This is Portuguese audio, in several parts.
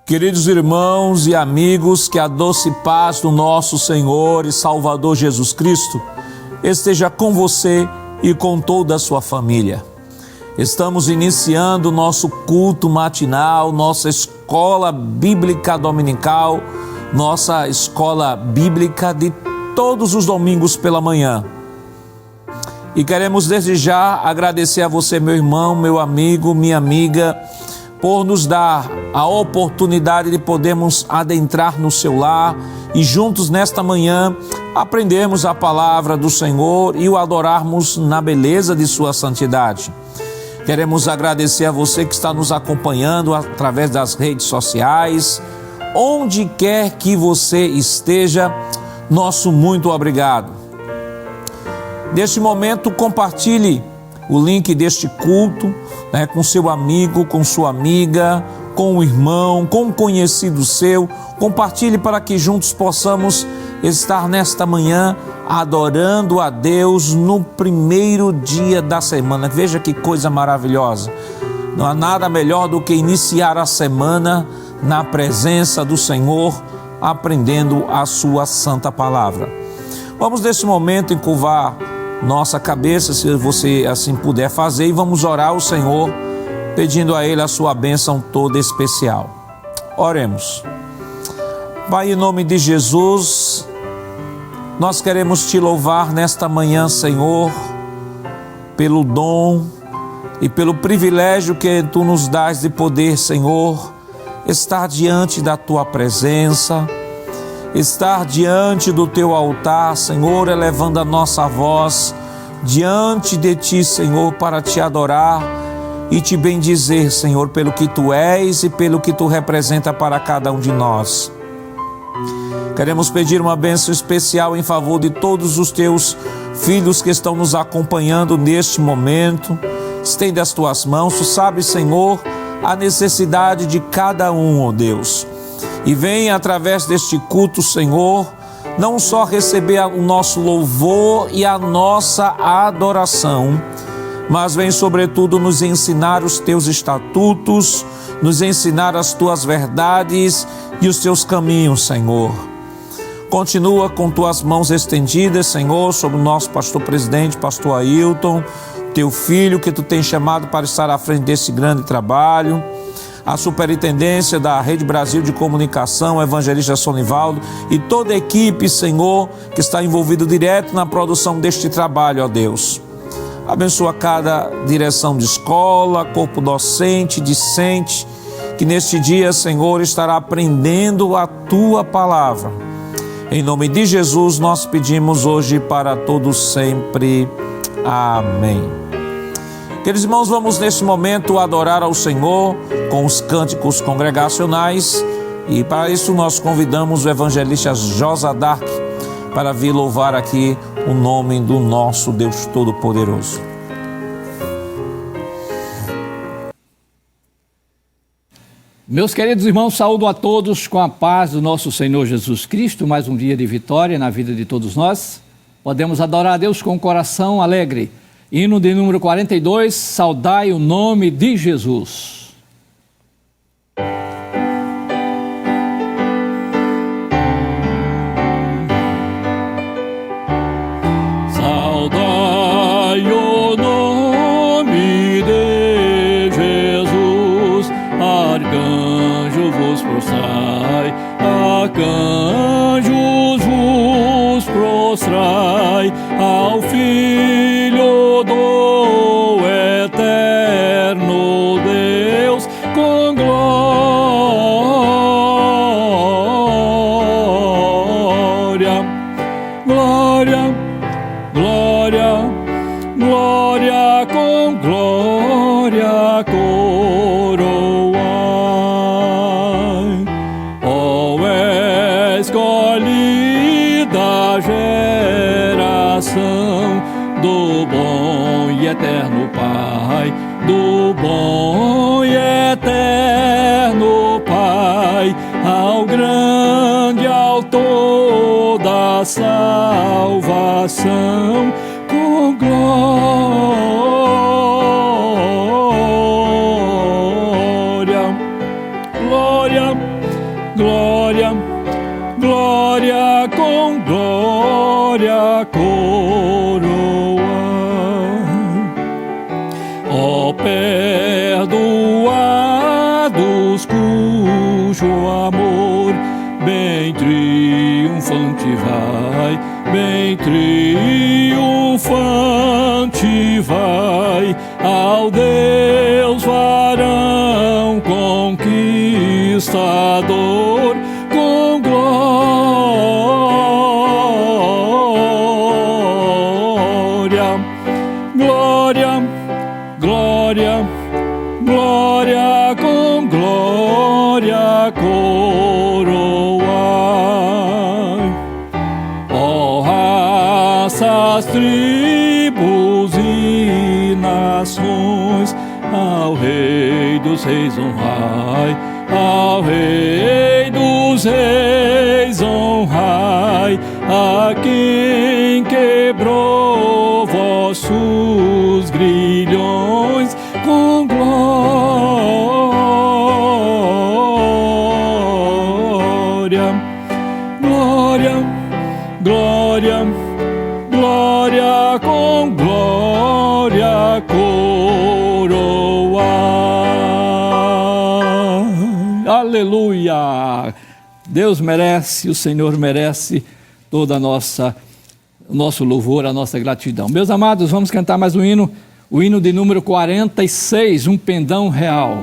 Queridos irmãos e amigos, que a doce paz do nosso Senhor e Salvador Jesus Cristo esteja com você e com toda a sua família. Estamos iniciando o nosso culto matinal, nossa escola bíblica dominical, nossa escola bíblica de todos os domingos pela manhã. E queremos desde já agradecer a você, meu irmão, meu amigo, minha amiga, por nos dar a oportunidade de podermos adentrar no seu lar e juntos nesta manhã aprendermos a palavra do Senhor e o adorarmos na beleza de sua santidade. Queremos agradecer a você que está nos acompanhando através das redes sociais, onde quer que você esteja, nosso muito obrigado. Neste momento, compartilhe o link deste culto, com seu amigo, com sua amiga, com o irmão, com um conhecido seu. Compartilhe para que juntos possamos estar nesta manhã adorando a Deus no primeiro dia da semana. Veja que coisa maravilhosa. Não há nada melhor do que iniciar a semana na presença do Senhor, aprendendo a sua santa palavra. Vamos neste momento encurvar nossa cabeça, se você assim puder fazer, e vamos orar ao Senhor, pedindo a Ele a sua bênção toda especial. Oremos. Pai, em nome de Jesus, nós queremos Te louvar nesta manhã, Senhor, pelo dom e pelo privilégio que Tu nos dás de poder, Senhor, estar diante da Tua presença, estar diante do Teu altar, Senhor, elevando a nossa voz diante de Ti, Senhor, para Te adorar e Te bendizer, Senhor, pelo que Tu és e pelo que Tu representa para cada um de nós. Queremos pedir uma bênção especial em favor de todos os Teus filhos que estão nos acompanhando neste momento. Estende as Tuas mãos, Tu sabes, Senhor, a necessidade de cada um, ó Deus. E venha através deste culto, Senhor, não só receber o nosso louvor e a nossa adoração, mas vem sobretudo nos ensinar os Teus estatutos, nos ensinar as Tuas verdades e os Teus caminhos, Senhor. Continua com Tuas mãos estendidas, Senhor, sobre o nosso pastor presidente, pastor Ailton, Teu filho que Tu tens chamado para estar à frente desse grande trabalho, a superintendência da Rede Brasil de Comunicação, o evangelista Sonivaldo e toda a equipe, Senhor, que está envolvida direto na produção deste trabalho, ó Deus. Abençoa cada direção de escola, corpo docente, discente, que neste dia, Senhor, estará aprendendo a Tua palavra. Em nome de Jesus, nós pedimos hoje para todos sempre. Amém. Queridos irmãos, vamos neste momento adorar ao Senhor com os cânticos congregacionais e para isso nós convidamos o evangelista Josa Dark para vir louvar aqui o nome do nosso Deus Todo-Poderoso. Meus queridos irmãos, saúdo a todos com a paz do nosso Senhor Jesus Cristo, mais um dia de vitória na vida de todos nós. Podemos adorar a Deus com um coração alegre. Hino de número 42, saudai o nome de Jesus. Saudai o nome de Jesus, arcanjo vos prostrai, arcanjos vos prostrai, ao Filho do eterno Deus, com glória, glória, glória, glória, com glória coroai. Ó escolhida geração do bom e eterno Pai, do bom e eterno Pai, ao grande autor da salvação, com glória, glória, glória com glória coroa. Ó perdoados cujo amor bem triunfante vai, bem triunfante vai, ao Deus varão conquistador, com glória, glória, glória, glória com glória coroa. Ó raças, tribos e nações, ao Rei dos Reis honrai, ao Rei dos Reis honrai, a quem quebrou vossos grilhões, com glória, glória, glória, glória com glória coroa. Aleluia! Deus merece, o Senhor merece toda o nosso louvor, a nossa gratidão. Meus amados, vamos cantar mais um hino, o hino de número 46, um pendão real.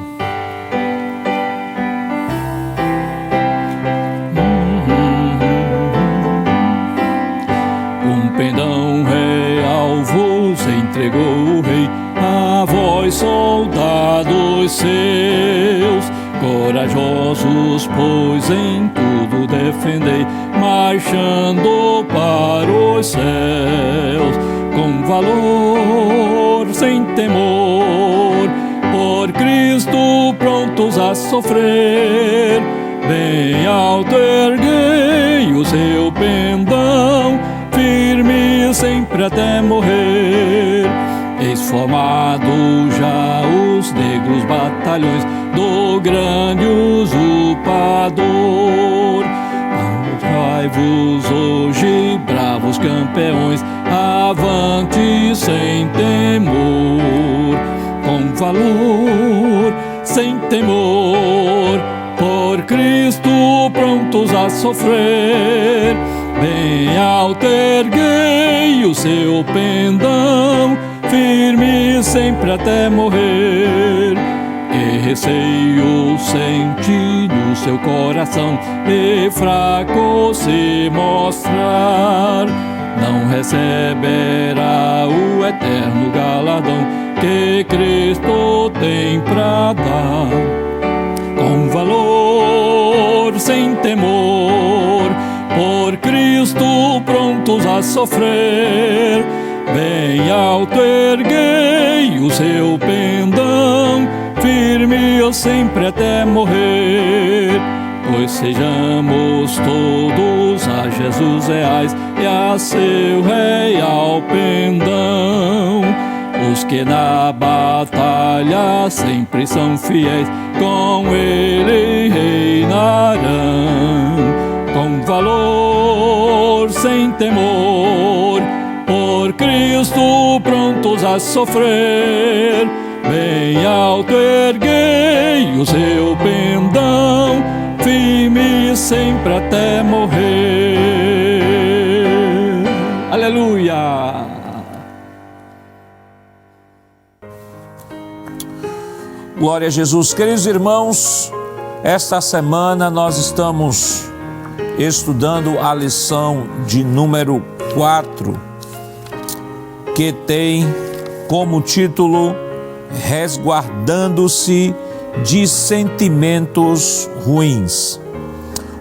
Um pendão real vos entregou o Rei, a vós soldados seus, corajosos, pois em tudo defendei, marchando para os céus, com valor, sem temor, por Cristo prontos a sofrer, bem alto erguei o seu pendão, firme sempre até morrer. Eis formado já os negros batalhões do grande usurpador. Amai-vos hoje, bravos campeões, avante sem temor, com valor, sem temor, por Cristo prontos a sofrer. Bem alto erguei o seu pendão, firme sempre até morrer. Que receio sente no seu coração, e fraco se mostrar, não receberá o eterno galardão que Cristo tem pra dar. Com valor, sem temor, por Cristo prontos a sofrer, bem alto erguei o seu pendão, firme eu sempre até morrer. Pois sejamos todos a Jesus reais e a seu real pendão, os que na batalha sempre são fiéis, com ele reinarão. Com valor, sem temor, por Cristo prontos a sofrer, bem alto erguei o seu pendão, firme sempre até morrer. Aleluia! Glória a Jesus. Queridos irmãos, esta semana nós estamos estudando a lição de número 4, que tem como título Resguardando-se de Sentimentos Ruins.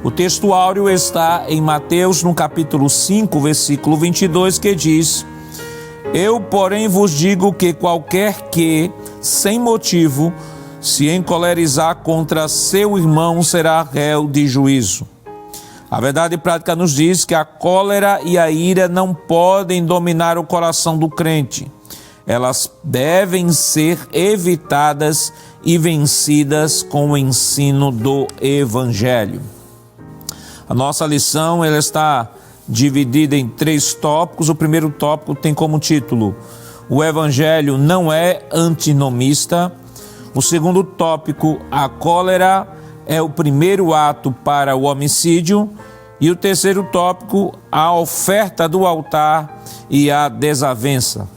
O texto áureo está em Mateus, no capítulo 5, versículo 22, que diz: Eu, porém, vos digo que qualquer que, sem motivo, se encolerizar contra seu irmão será réu de juízo. A verdade prática nos diz que a cólera e a ira não podem dominar o coração do crente. Elas devem ser evitadas e vencidas com o ensino do Evangelho. A nossa lição ela está dividida em 3 tópicos. O primeiro tópico tem como título: o Evangelho não é antinomista. O segundo tópico: a cólera é o primeiro ato para o homicídio. E o terceiro tópico: a oferta do altar e a desavença.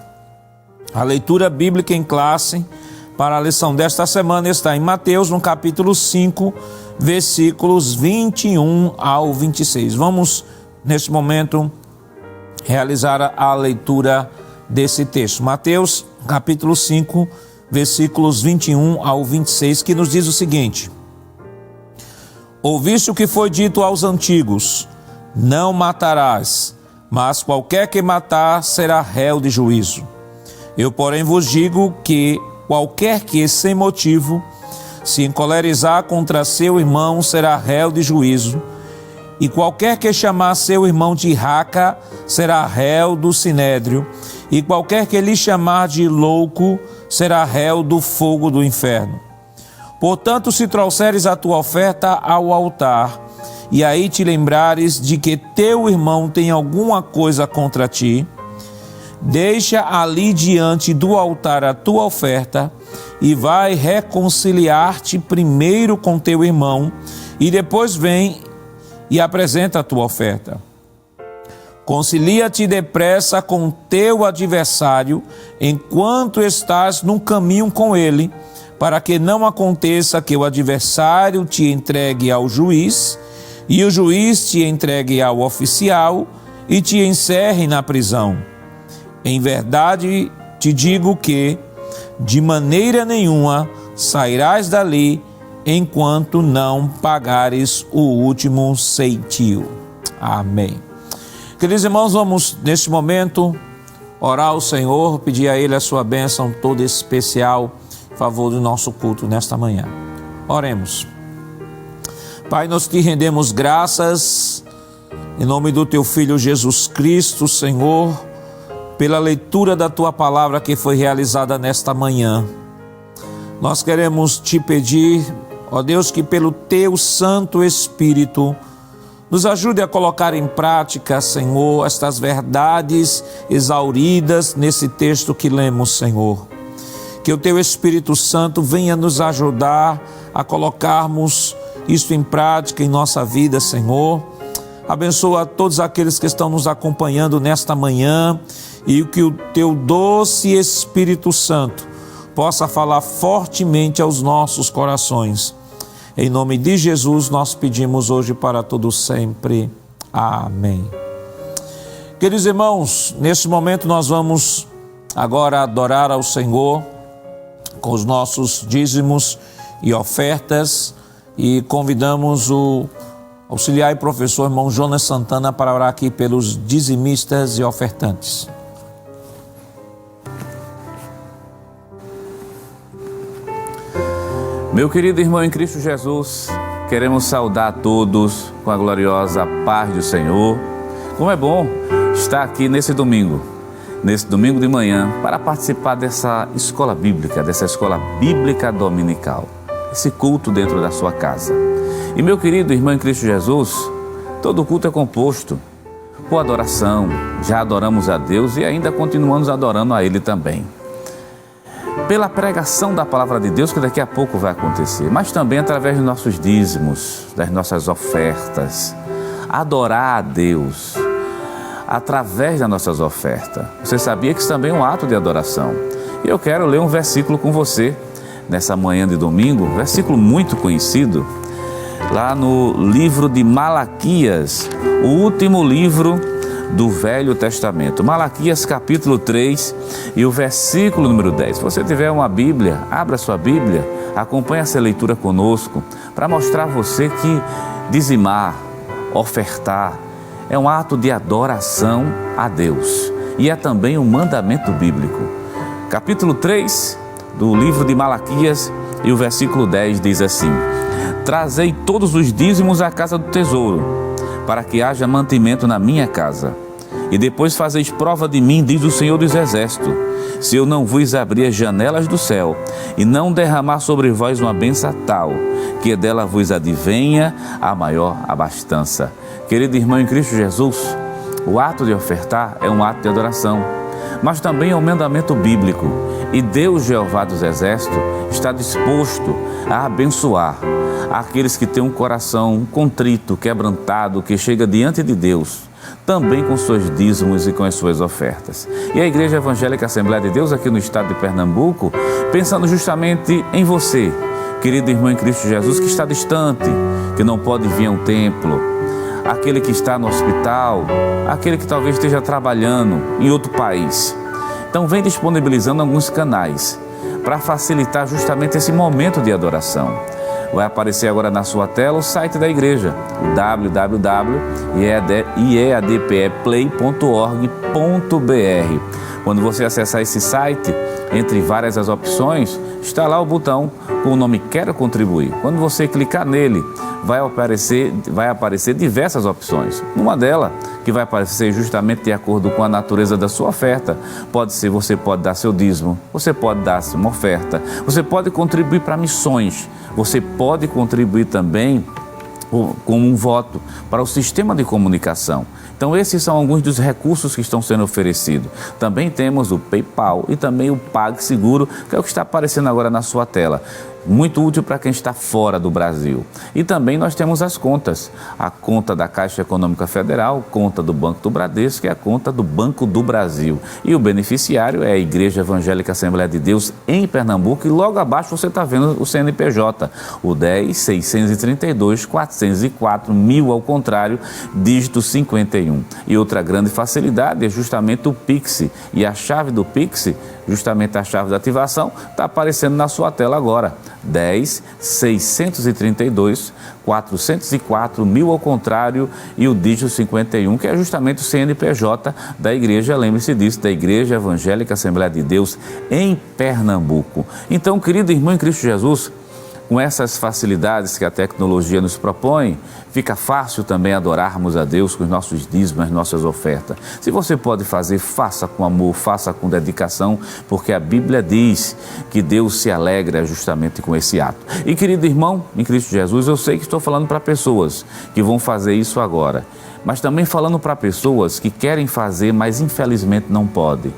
A leitura bíblica em classe para a lição desta semana está em Mateus, no capítulo 5, versículos 21 ao 26. Vamos, neste momento, realizar a leitura desse texto. Mateus, capítulo 5, versículos 21 ao 26, que nos diz o seguinte: Ouviste o que foi dito aos antigos: não matarás, mas qualquer que matar será réu de juízo. Eu, porém, vos digo que qualquer que, sem motivo, se encolerizar contra seu irmão, será réu de juízo, e qualquer que chamar seu irmão de raca, será réu do sinédrio, e qualquer que lhe chamar de louco, será réu do fogo do inferno. Portanto, se trouxeres a tua oferta ao altar, e aí te lembrares de que teu irmão tem alguma coisa contra ti, deixa ali diante do altar a tua oferta, e vai reconciliar-te primeiro com teu irmão, e depois vem e apresenta a tua oferta. Concilia-te depressa com teu adversário, enquanto estás no caminho com ele, para que não aconteça que o adversário te entregue ao juiz, e o juiz te entregue ao oficial, e te encerre na prisão. Em verdade te digo que, de maneira nenhuma, sairás dali, enquanto não pagares o último ceitil. Amém. Queridos irmãos, vamos neste momento orar ao Senhor, pedir a Ele a sua bênção toda especial em favor do nosso culto nesta manhã. Oremos. Pai, nós te rendemos graças em nome do teu Filho Jesus Cristo, Senhor, pela leitura da tua palavra que foi realizada nesta manhã. Nós queremos te pedir, ó Deus, que pelo teu Santo Espírito nos ajude a colocar em prática, Senhor, estas verdades exauridas nesse texto que lemos, Senhor. Que o teu Espírito Santo venha nos ajudar a colocarmos isto em prática em nossa vida, Senhor. Abençoa todos aqueles que estão nos acompanhando nesta manhã, e que o teu doce Espírito Santo possa falar fortemente aos nossos corações. Em nome de Jesus nós pedimos hoje para todos sempre. Amém. Queridos irmãos, neste momento nós vamos agora adorar ao Senhor com os nossos dízimos e ofertas, e convidamos o auxiliar e professor irmão Jonas Santana para orar aqui pelos dizimistas e ofertantes. Meu querido irmão em Cristo Jesus, queremos saudar a todos com a gloriosa paz do Senhor. Como é bom estar aqui nesse domingo de manhã, para participar dessa escola bíblica dominical, esse culto dentro da sua casa. E meu querido irmão em Cristo Jesus, todo culto é composto por adoração. Já adoramos a Deus e ainda continuamos adorando a Ele também, pela pregação da palavra de Deus, que daqui a pouco vai acontecer, mas também através dos nossos dízimos, das nossas ofertas. Adorar a Deus através das nossas ofertas. Você sabia que isso também é um ato de adoração? E eu quero ler um versículo com você nessa manhã de domingo, versículo muito conhecido, lá no livro de Malaquias, o último livro do Velho Testamento. Malaquias capítulo 3 e o versículo número 10. Se você tiver uma Bíblia, abra sua Bíblia, acompanhe essa leitura conosco, para mostrar a você que dizimar, ofertar, é um ato de adoração a Deus, e é também um mandamento bíblico. Capítulo 3 do livro de Malaquias e o versículo 10 diz assim: Trazei todos os dízimos à casa do tesouro, para que haja mantimento na minha casa. E depois fazeis prova de mim, diz o Senhor dos Exércitos, se eu não vos abrir as janelas do céu, e não derramar sobre vós uma bênção tal, que dela vos advenha a maior abastança. Querido irmão em Cristo Jesus, o ato de ofertar é um ato de adoração, mas também é um mandamento bíblico. E Deus, Jeová dos Exércitos, está disposto a abençoar aqueles que têm um coração contrito, quebrantado, que chega diante de Deus, também com seus dízimos e com as suas ofertas. E a Igreja Evangélica Assembleia de Deus, aqui no estado de Pernambuco, pensando justamente em você, querido irmão em Cristo Jesus, que está distante, que não pode vir a um templo, aquele que está no hospital, aquele que talvez esteja trabalhando em outro país. Então vem disponibilizando alguns canais para facilitar justamente esse momento de adoração. Vai aparecer agora na sua tela o site da igreja, www.iedpeplay.org.br. Quando você acessar esse site, entre várias as opções, está lá o botão com o nome Quero Contribuir. Quando você clicar nele, vai aparecer diversas opções. Uma delas, que vai aparecer justamente de acordo com a natureza da sua oferta, pode ser, você pode dar seu dízimo, você pode dar uma oferta, você pode contribuir para missões, você pode contribuir também como um voto para o sistema de comunicação. Então esses são alguns dos recursos que estão sendo oferecidos. Também temos o PayPal e também o PagSeguro, que é o que está aparecendo agora na sua tela. Muito útil para quem está fora do Brasil. E também nós temos as contas. A conta da Caixa Econômica Federal, conta do Banco do Bradesco e a conta do Banco do Brasil. E o beneficiário é a Igreja Evangélica Assembleia de Deus em Pernambuco. E logo abaixo você está vendo o CNPJ, o 10.632.404.1000 ao contrário, dígito 51. E outra grande facilidade é justamente o Pix. E a chave do Pix, justamente a chave da ativação, está aparecendo na sua tela agora. 10.632.404.1000 ao contrário e o dígito 51, que é justamente o CNPJ da igreja, lembre-se disso, da Igreja Evangélica Assembleia de Deus em Pernambuco. Então, querido irmão em Cristo Jesus, com essas facilidades que a tecnologia nos propõe, fica fácil também adorarmos a Deus com os nossos dízimos, as nossas ofertas. Se você pode fazer, faça com amor, faça com dedicação, porque a Bíblia diz que Deus se alegra justamente com esse ato. E querido irmão em Cristo Jesus, eu sei que estou falando para pessoas que vão fazer isso agora, mas também falando para pessoas que querem fazer, mas infelizmente não podem,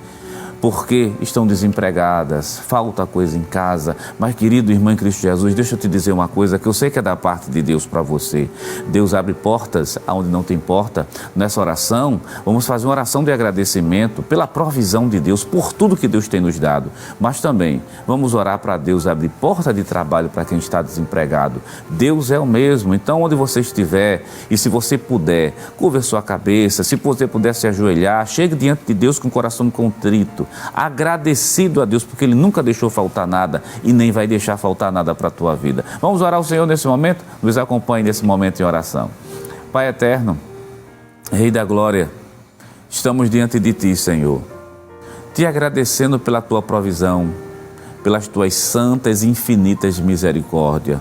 porque estão desempregadas, falta coisa em casa. Mas querido irmão em Cristo Jesus, deixa eu te dizer uma coisa que eu sei que é da parte de Deus para você. Deus abre portas aonde não tem porta. Nessa oração, vamos fazer uma oração de agradecimento pela provisão de Deus, por tudo que Deus tem nos dado. Mas também vamos orar para Deus abrir porta de trabalho para quem está desempregado. Deus é o mesmo, então onde você estiver, e se você puder, curva a sua cabeça, se você puder se ajoelhar, chegue diante de Deus com o coração contrito, agradecido a Deus, porque Ele nunca deixou faltar nada e nem vai deixar faltar nada para a tua vida. Vamos orar ao Senhor nesse momento? Nos acompanhe nesse momento em oração. Pai eterno, Rei da Glória, estamos diante de Ti, Senhor, Te agradecendo pela Tua provisão, pelas Tuas santas e infinitas misericórdias.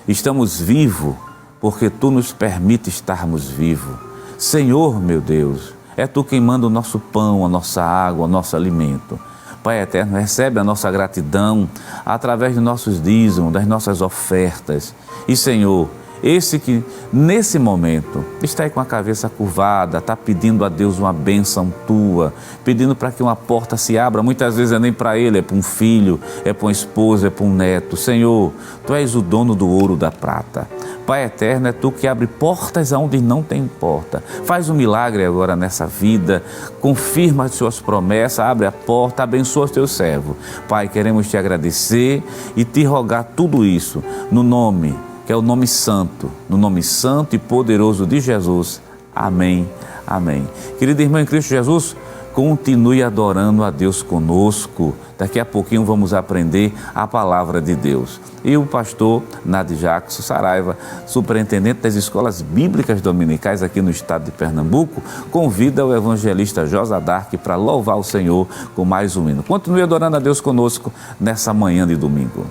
Estamos vivos porque Tu nos permite estarmos vivos. Senhor, meu Deus, é Tu quem manda o nosso pão, a nossa água, o nosso alimento. Pai eterno, recebe a nossa gratidão através de nossos dízimos, das nossas ofertas. E Senhor, esse que nesse momento está aí com a cabeça curvada, está pedindo a Deus uma bênção Tua, pedindo para que uma porta se abra, muitas vezes é nem para ele, é para um filho, é para uma esposa, é para um neto. Senhor, Tu és o dono do ouro, da prata. Pai eterno, é Tu que abre portas aonde não tem porta. Faz um milagre agora nessa vida, confirma as Suas promessas, abre a porta, abençoa os Teus servos. Pai, queremos Te agradecer e Te rogar tudo isso no nome, que é o nome santo, no nome santo e poderoso de Jesus. Amém, amém. Querido irmão em Cristo Jesus, continue adorando a Deus conosco. Daqui a pouquinho vamos aprender a palavra de Deus. E o pastor Nadi Jackson Saraiva, superintendente das escolas bíblicas dominicais aqui no estado de Pernambuco, convida o evangelista Josa Dark para louvar o Senhor com mais um hino. Continue adorando a Deus conosco nessa manhã de domingo.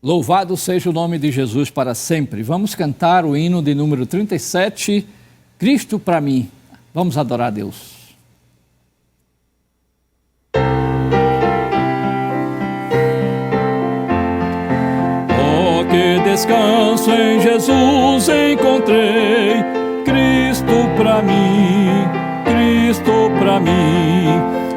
Louvado seja o nome de Jesus para sempre. Vamos cantar o hino de número 37, Cristo para mim. Vamos adorar a Deus. Oh, que descanso em Jesus encontrei. Cristo pra mim, Cristo pra mim.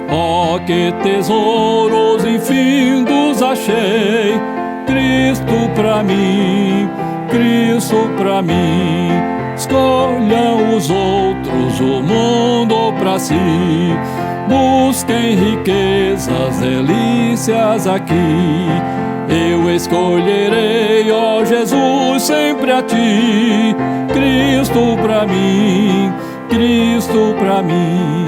Oh, que tesouros infindos achei. Cristo pra mim, Cristo pra mim. Escolham os outros o mundo pra si. Busquem riquezas, delícias aqui. Eu escolherei, ó Jesus, sempre a ti. Cristo pra mim, Cristo pra mim.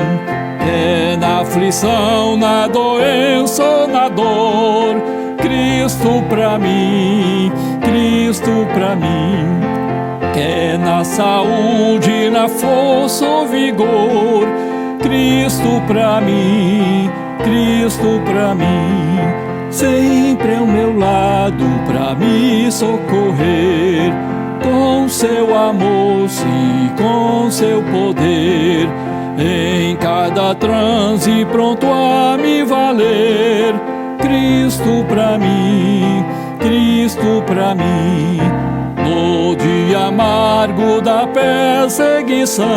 É na aflição, na doença ou na dor. Cristo pra mim, Cristo pra mim. Quer na saúde, na força ou vigor. Cristo pra mim, Cristo pra mim. Sempre ao meu lado pra me socorrer. Com seu amor, sim, com seu poder. Em cada transe pronto a me valer. Cristo pra mim, Cristo pra mim. No dia amargo da perseguição,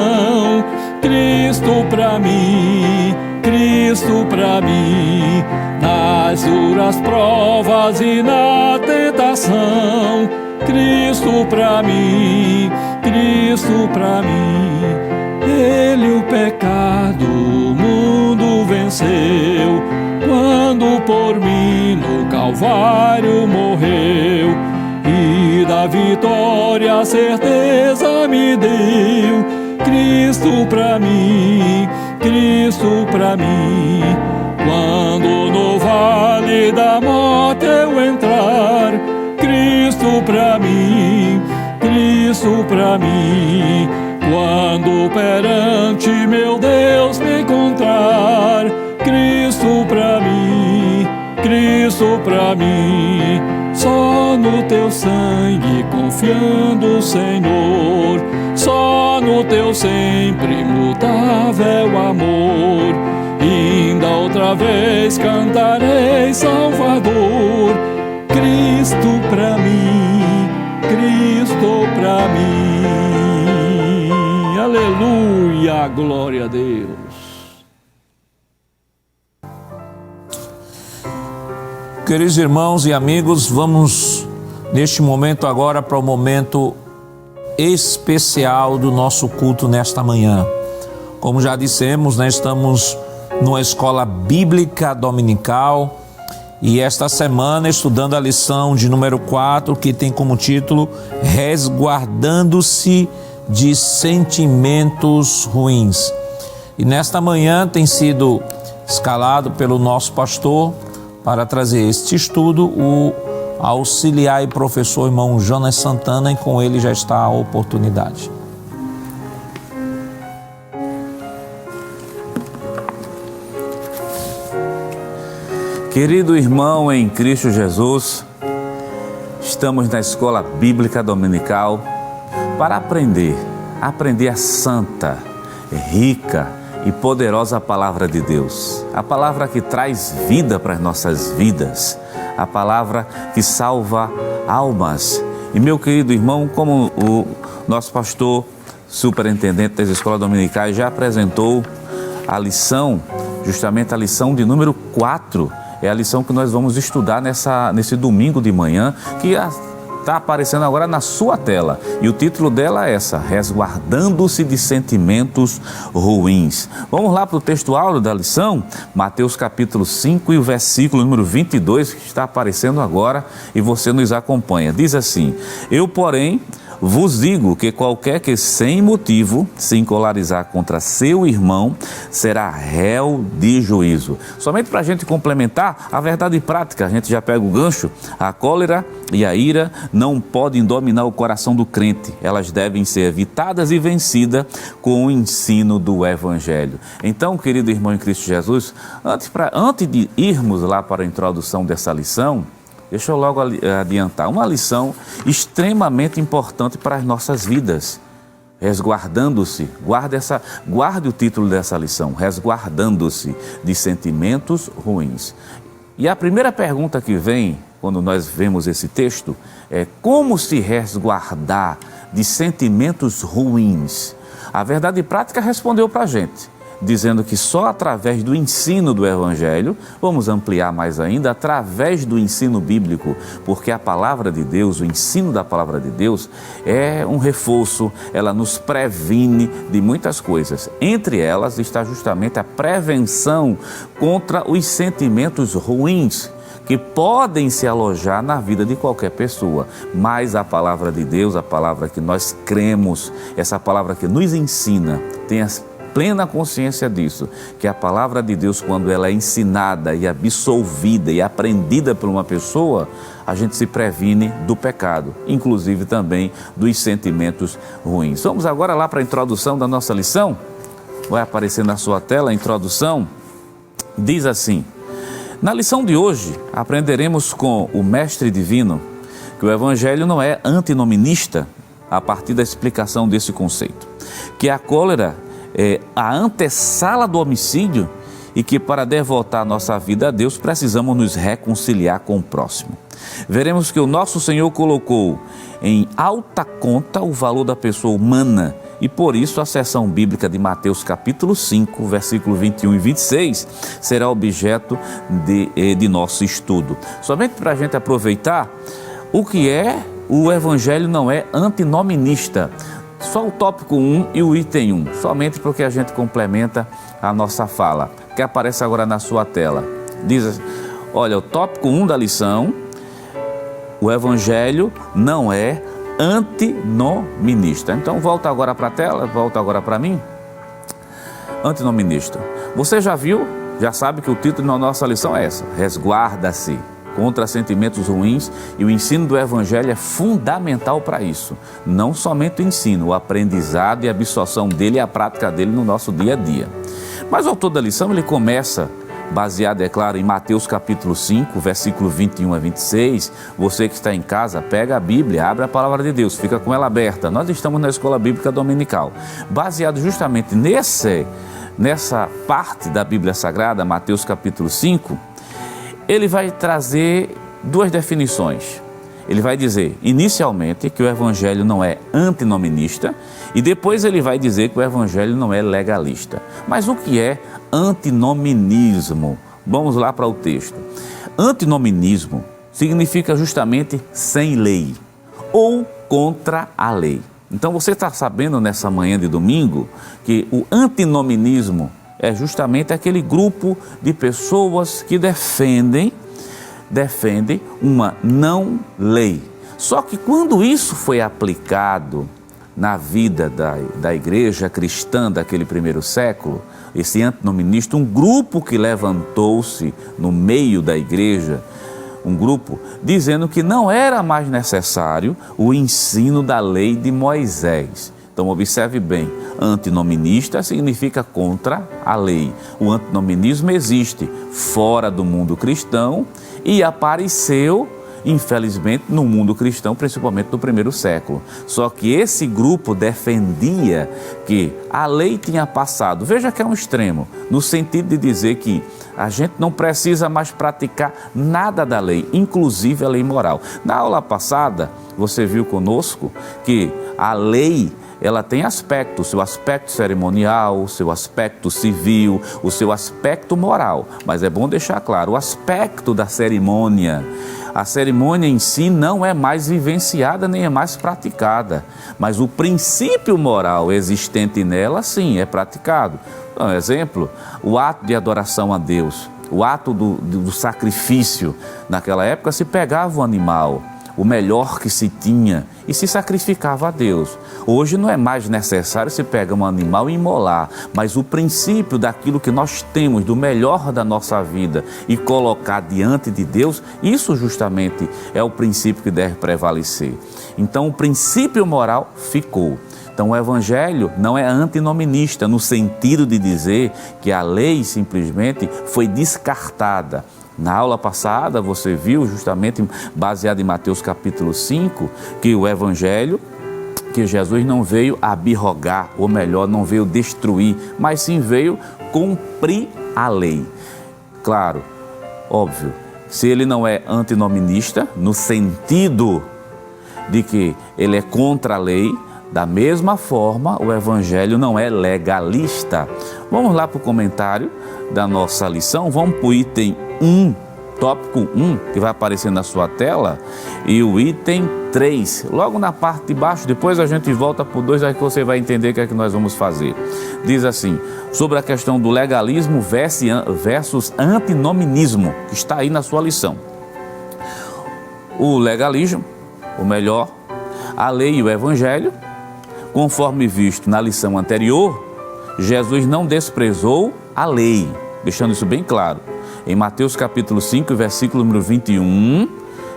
Cristo pra mim, Cristo pra mim. Nas duras provas e na tentação, Cristo pra mim, Cristo pra mim. Ele o pecado, o mundo venceu, quando por mim no Calvário morreu. E da vitória a certeza me deu. Cristo pra mim, Cristo pra mim. Quando no vale da morte eu entrar, Cristo pra mim, Cristo pra mim. Quando perante meu Deus me encontrar, Cristo pra mim, Cristo pra mim. Só no teu sangue confiando, Senhor, só no teu sempre imutável amor. Ainda outra vez cantarei, Salvador. Cristo pra mim, Cristo pra mim. Aleluia, glória a Deus. Queridos irmãos e amigos, vamos neste momento agora para o momento especial do nosso culto nesta manhã. Como já dissemos, estamos numa escola bíblica dominical e esta semana estudando a lição de número 4, que tem como título Resguardando-se de Sentimentos Ruins. E nesta manhã tem sido escalado pelo nosso pastor para trazer este estudo o auxiliar e professor irmão Jonas Santana, e com ele já está a oportunidade. Querido irmão em Cristo Jesus, estamos na escola bíblica dominical para aprender a santa, rica e poderosa palavra de Deus. A palavra que traz vida para as nossas vidas, a palavra que salva almas. E meu querido irmão, como o nosso pastor superintendente das escolas dominicais já apresentou a lição, justamente a lição de número 4, é a lição que nós vamos estudar nesse domingo de manhã, que está aparecendo agora na sua tela. E o título dela é essa: Resguardando-se de Sentimentos Ruins. Vamos lá para o texto áureo da lição, Mateus capítulo 5 e o versículo número 22, que está aparecendo agora e você nos acompanha. Diz assim: Eu, porém, vos digo que qualquer que sem motivo se encolarizar contra seu irmão será réu de juízo. Somente para a gente complementar a verdade prática, a gente já pega o gancho. A cólera e a ira não podem dominar o coração do crente. Elas devem ser evitadas e vencidas com o ensino do Evangelho. Então, querido irmão em Cristo Jesus, antes de irmos lá para a introdução dessa lição, deixa eu logo adiantar uma lição extremamente importante para as nossas vidas. Resguardando-se, guarde o título dessa lição: Resguardando-se de Sentimentos Ruins. E a primeira pergunta que vem quando nós vemos esse texto, é como se resguardar de sentimentos ruins. A Verdade Prática respondeu para a gente, dizendo que só através do ensino do Evangelho, vamos ampliar mais ainda, através do ensino bíblico, porque a palavra de Deus, o ensino da palavra de Deus é um reforço, ela nos previne de muitas coisas. Entre elas está justamente a prevenção contra os sentimentos ruins que podem se alojar na vida de qualquer pessoa, mas a palavra de Deus, a palavra que nós cremos, essa palavra que nos ensina, tem as plena consciência disso, que a palavra de Deus, quando ela é ensinada e absolvida e aprendida por uma pessoa, a gente se previne do pecado, inclusive também dos sentimentos ruins. Vamos agora lá para a introdução da nossa lição. Vai aparecer na sua tela a introdução. Diz assim: na lição de hoje, aprenderemos com o Mestre Divino que o Evangelho não é antinominista, a partir da explicação desse conceito, que a cólera é a antessala do homicídio e que para devotar nossa vida a Deus precisamos nos reconciliar com o próximo. Veremos que o nosso Senhor colocou em alta conta o valor da pessoa humana e por isso a seção bíblica de Mateus capítulo 5, versículo 21 e 26 será objeto de nosso estudo. Somente para a gente aproveitar o que é o Evangelho não é antinominista. Só o tópico 1 e o item 1, somente porque a gente complementa a nossa fala, que aparece agora na sua tela. Diz assim, olha, o tópico 1 da lição, o Evangelho não é antinominista. Então volta agora para a tela, volta agora para mim. Antinominista. Você já viu, já sabe que o título da nossa lição é essa, resguarda-se contra sentimentos ruins, e o ensino do Evangelho é fundamental para isso. Não somente o ensino, o aprendizado e a absorção dele e a prática dele no nosso dia a dia. Mas o autor da lição, ele começa, baseado, é claro, em Mateus capítulo 5, versículo 21 a 26. Você que está em casa, pega a Bíblia, abre a palavra de Deus, fica com ela aberta. Nós estamos na Escola Bíblica Dominical. Baseado justamente nessa parte da Bíblia Sagrada, Mateus capítulo 5, ele vai trazer duas definições. Ele vai dizer, inicialmente, que o Evangelho não é antinominista e depois ele vai dizer que o Evangelho não é legalista. Mas o que é antinominismo? Vamos lá para o texto. Antinominismo significa justamente sem lei ou contra a lei. Então você está sabendo nessa manhã de domingo que o antinominismo é justamente aquele grupo de pessoas que defendem uma não lei. Só que quando isso foi aplicado na vida da igreja cristã daquele primeiro século, esse antinominista, um grupo que levantou-se no meio da igreja, um grupo dizendo que não era mais necessário o ensino da lei de Moisés. Então observe bem, antinominista significa contra a lei. O antinominismo existe fora do mundo cristão e apareceu, infelizmente, no mundo cristão, principalmente no primeiro século. Só que esse grupo defendia que a lei tinha passado. Veja que é um extremo, no sentido de dizer que a gente não precisa mais praticar nada da lei, inclusive a lei moral. Na aula passada, você viu conosco que a lei, ela tem aspectos, o seu aspecto cerimonial, o seu aspecto civil, o seu aspecto moral. Mas é bom deixar claro, o aspecto da cerimônia, a cerimônia em si não é mais vivenciada nem é mais praticada, mas o princípio moral existente nela, sim, é praticado. Então, exemplo, o ato de adoração a Deus, o ato do sacrifício. Naquela época se pegava o animal, o melhor que se tinha, e se sacrificava a Deus. Hoje não é mais necessário se pegar um animal e imolar, mas o princípio daquilo que nós temos, do melhor da nossa vida, e colocar diante de Deus, isso justamente é o princípio que deve prevalecer. Então o princípio moral ficou. Então o Evangelho não é antinominista, no sentido de dizer que a lei simplesmente foi descartada. Na aula passada você viu, justamente baseado em Mateus capítulo 5, que o Evangelho, que Jesus não veio abrogar, ou melhor, não veio destruir, mas sim veio cumprir a lei. Claro, óbvio, se ele não é antinominista, no sentido de que ele é contra a lei, da mesma forma o Evangelho não é legalista. Vamos lá para o comentário da nossa lição, vamos para o item 1, tópico 1, que vai aparecer na sua tela, e o item 3, logo na parte de baixo. Depois a gente volta para o 2, aí que você vai entender o que é que nós vamos fazer. Diz assim, sobre a questão do legalismo versus antinominismo, que está aí na sua lição. O legalismo, ou melhor, a lei e o Evangelho, conforme visto na lição anterior, Jesus não desprezou a lei, deixando isso bem claro. Em Mateus capítulo 5, versículo número 21,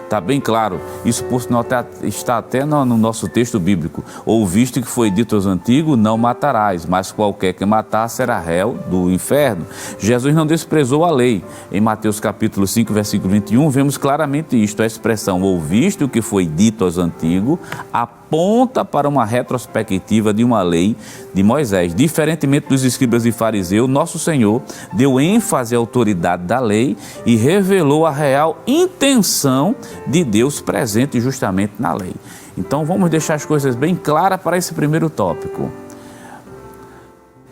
está bem claro. Isso, por sinal, está até no nosso texto bíblico. Ouviste que foi dito aos antigos, não matarás, mas qualquer que matar será réu do inferno. Jesus não desprezou a lei. Em Mateus capítulo 5, versículo 21, vemos claramente isto. A expressão ouviste o que foi dito aos antigos aponta para uma retrospectiva de uma lei de Moisés. Diferentemente dos escribas e fariseus, nosso Senhor deu ênfase à autoridade da lei e revelou a real intenção de Deus presente justamente na lei. Então vamos deixar as coisas bem claras para esse primeiro tópico.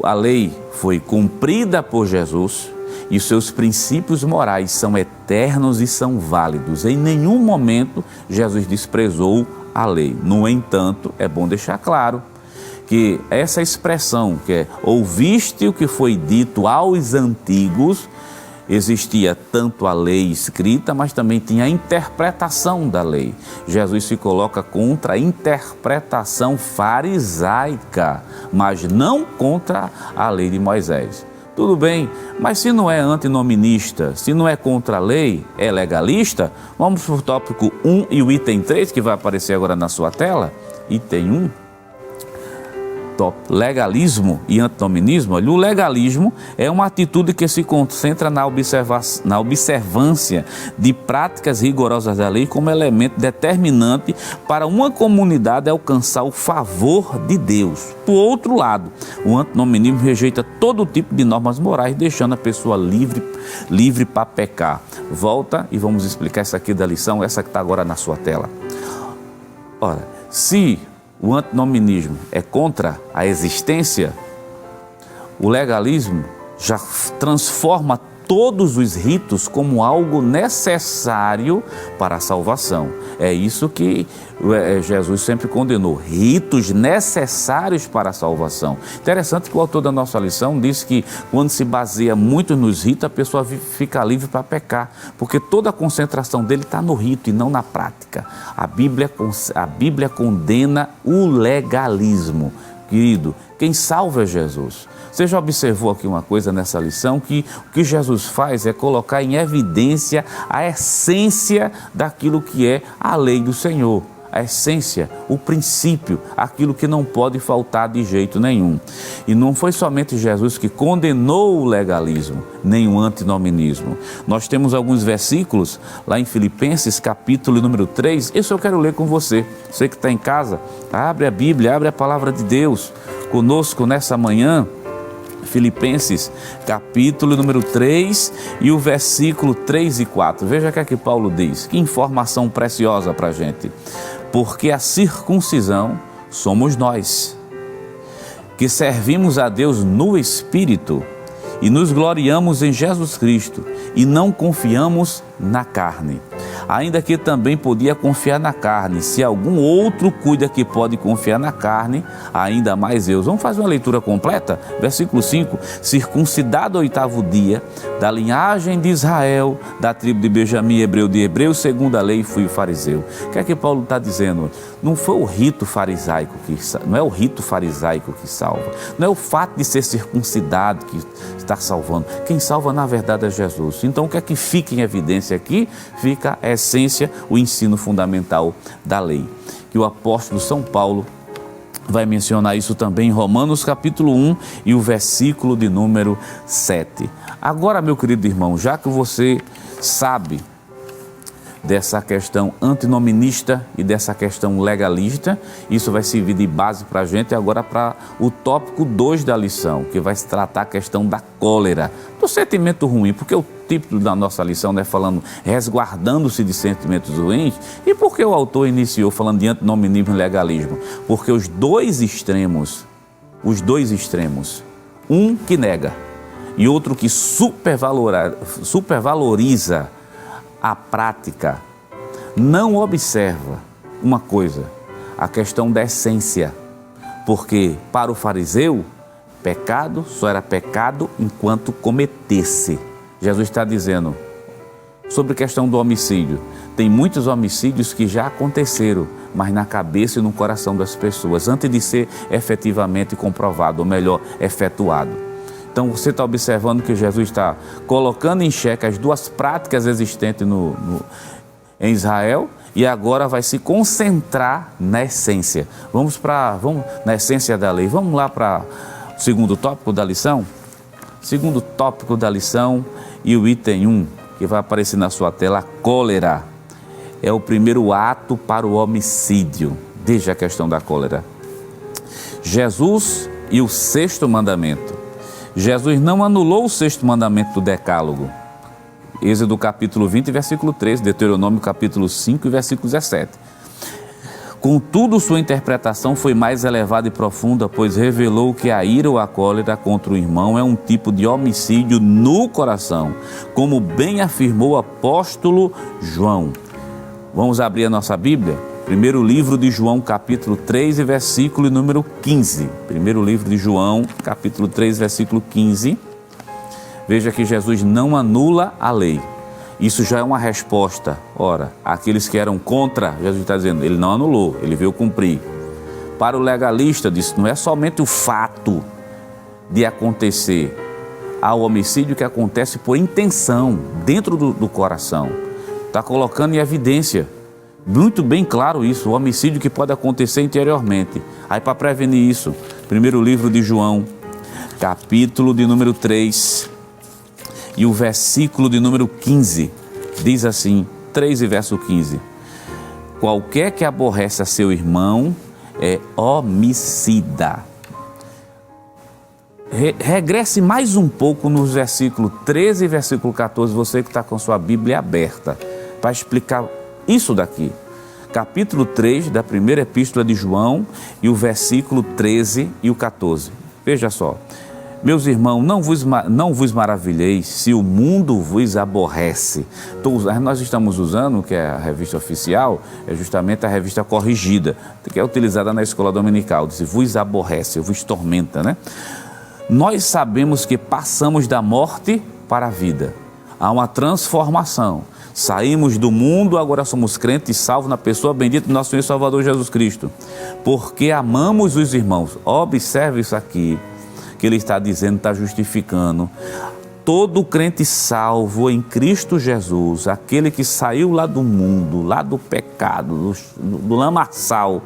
A lei foi cumprida por Jesus e os seus princípios morais são eternos e são válidos. Em nenhum momento Jesus desprezou a lei. No entanto, é bom deixar claro que essa expressão, que é ouviste o que foi dito aos antigos, existia tanto a lei escrita, mas também tinha a interpretação da lei. Jesus se coloca contra a interpretação farisaica, mas não contra a lei de Moisés. Tudo bem, mas se não é antinominista, se não é contra a lei, é legalista, vamos para o tópico 1 e o item 3, que vai aparecer agora na sua tela. Item 1. Legalismo e antinominismo. O legalismo é uma atitude que se concentra na observância de práticas rigorosas da lei como elemento determinante para uma comunidade alcançar o favor de Deus. Por outro lado, o antinominismo rejeita todo tipo de normas morais, deixando a pessoa livre para pecar. Volta e vamos explicar essa aqui da lição, essa que está agora na sua tela. Ora, se o antinominismo é contra a existência, o legalismo já transforma todos os ritos como algo necessário para a salvação. É isso que Jesus sempre condenou, ritos necessários para a salvação. Interessante que o autor da nossa lição disse que quando se baseia muito nos ritos, a pessoa fica livre para pecar, porque toda a concentração dele está no rito e não na prática. A Bíblia condena o legalismo. Querido, quem salva é Jesus. Você já observou aqui uma coisa nessa lição, que o que Jesus faz é colocar em evidência a essência daquilo que é a lei do Senhor. A essência, o princípio, aquilo que não pode faltar de jeito nenhum. E não foi somente Jesus que condenou o legalismo, nem o antinominismo. Nós temos alguns versículos lá em Filipenses, capítulo número 3. Esse eu quero ler com você. Você que está em casa, abre a Bíblia, abre a palavra de Deus conosco nessa manhã. Filipenses, capítulo número 3 e o versículo 3 e 4. Veja o que é que Paulo diz. Que informação preciosa para a gente. Porque a circuncisão somos nós, que servimos a Deus no Espírito e nos gloriamos em Jesus Cristo e não confiamos na carne. Ainda que também podia confiar na carne, se algum outro cuida que pode confiar na carne, ainda mais eu. Vamos fazer uma leitura completa? Versículo 5, circuncidado ao 8º dia, da linhagem de Israel, da tribo de Benjamim, hebreu de hebreus, segundo a lei, fui o fariseu. O que é que Paulo está dizendo? Não foi o rito farisaico não é o rito farisaico que salva, não é o fato de ser circuncidado que está salvando. Quem salva na verdade é Jesus. Então o que é que fica em evidência aqui? Fica a essência, o ensino fundamental da lei. Que o apóstolo São Paulo vai mencionar isso também em Romanos capítulo 1 e o versículo de número 7. Agora, meu querido irmão, já que você sabe dessa questão antinominista e dessa questão legalista. Isso vai servir de base para a gente agora para o tópico 2 da lição, que vai se tratar a questão da cólera, do sentimento ruim, porque o título da nossa lição, né, falando resguardando-se de sentimentos ruins. E por que o autor iniciou falando de antinominismo e legalismo? Porque os dois extremos, um que nega e outro que supervaloriza a prática, não observa uma coisa, a questão da essência, porque para o fariseu, pecado só era pecado enquanto cometesse. Jesus está dizendo sobre a questão do homicídio, tem muitos homicídios que já aconteceram, mas na cabeça e no coração das pessoas, antes de ser efetivamente comprovado, ou melhor, efetuado. Então você está observando que Jesus está colocando em xeque as duas práticas existentes em Israel e agora vai se concentrar na essência. Vamos na essência da lei. Vamos lá para o segundo tópico da lição? Segundo tópico da lição e o item 1, que vai aparecer na sua tela, cólera. É o primeiro ato para o homicídio. Desde a questão da cólera. Jesus e o sexto mandamento. Jesus não anulou o sexto mandamento do decálogo. Êxodo capítulo 20, versículo 13, Deuteronômio capítulo 5, versículo 17. Contudo, sua interpretação foi mais elevada e profunda, pois revelou que a ira ou a cólera contra o irmão é um tipo de homicídio no coração, como bem afirmou o apóstolo João. Vamos abrir a nossa Bíblia? Primeiro livro de João, capítulo 3 e versículo número 15. Primeiro livro de João, capítulo 3, versículo 15. Veja que Jesus não anula a lei. Isso já é uma resposta. Ora, aqueles que eram contra, Jesus está dizendo, ele não anulou, ele veio cumprir. Para o legalista, disse, não é somente o fato de acontecer. Há o homicídio que acontece por intenção, dentro do coração. Está colocando em evidência. Muito bem claro isso, o homicídio que pode acontecer interiormente. Aí para prevenir isso, primeiro livro de João, capítulo de número 3 e o versículo de número 15, diz assim, 3 e verso 15. Qualquer que aborrece a seu irmão é homicida. Regresse mais um pouco nos versículos 13 e versículo 14, você que está com sua Bíblia aberta, para explicar isso daqui, capítulo 3 da primeira epístola de João e o versículo 13 e o 14. Veja só, meus irmãos, não vos maravilheis se o mundo vos aborrece. Nós estamos usando, que é a revista oficial, é justamente a revista corrigida, que é utilizada na escola dominical, diz, vos aborrece, vos tormenta, né? Nós sabemos que passamos da morte para a vida, há uma transformação. Saímos do mundo, agora somos crentes e salvos na pessoa bendita do nosso Senhor e Salvador Jesus Cristo. Porque amamos os irmãos. Observe isso aqui, que ele está dizendo, está justificando. Todo crente salvo em Cristo Jesus, aquele que saiu lá do mundo, lá do pecado, do lamaçal,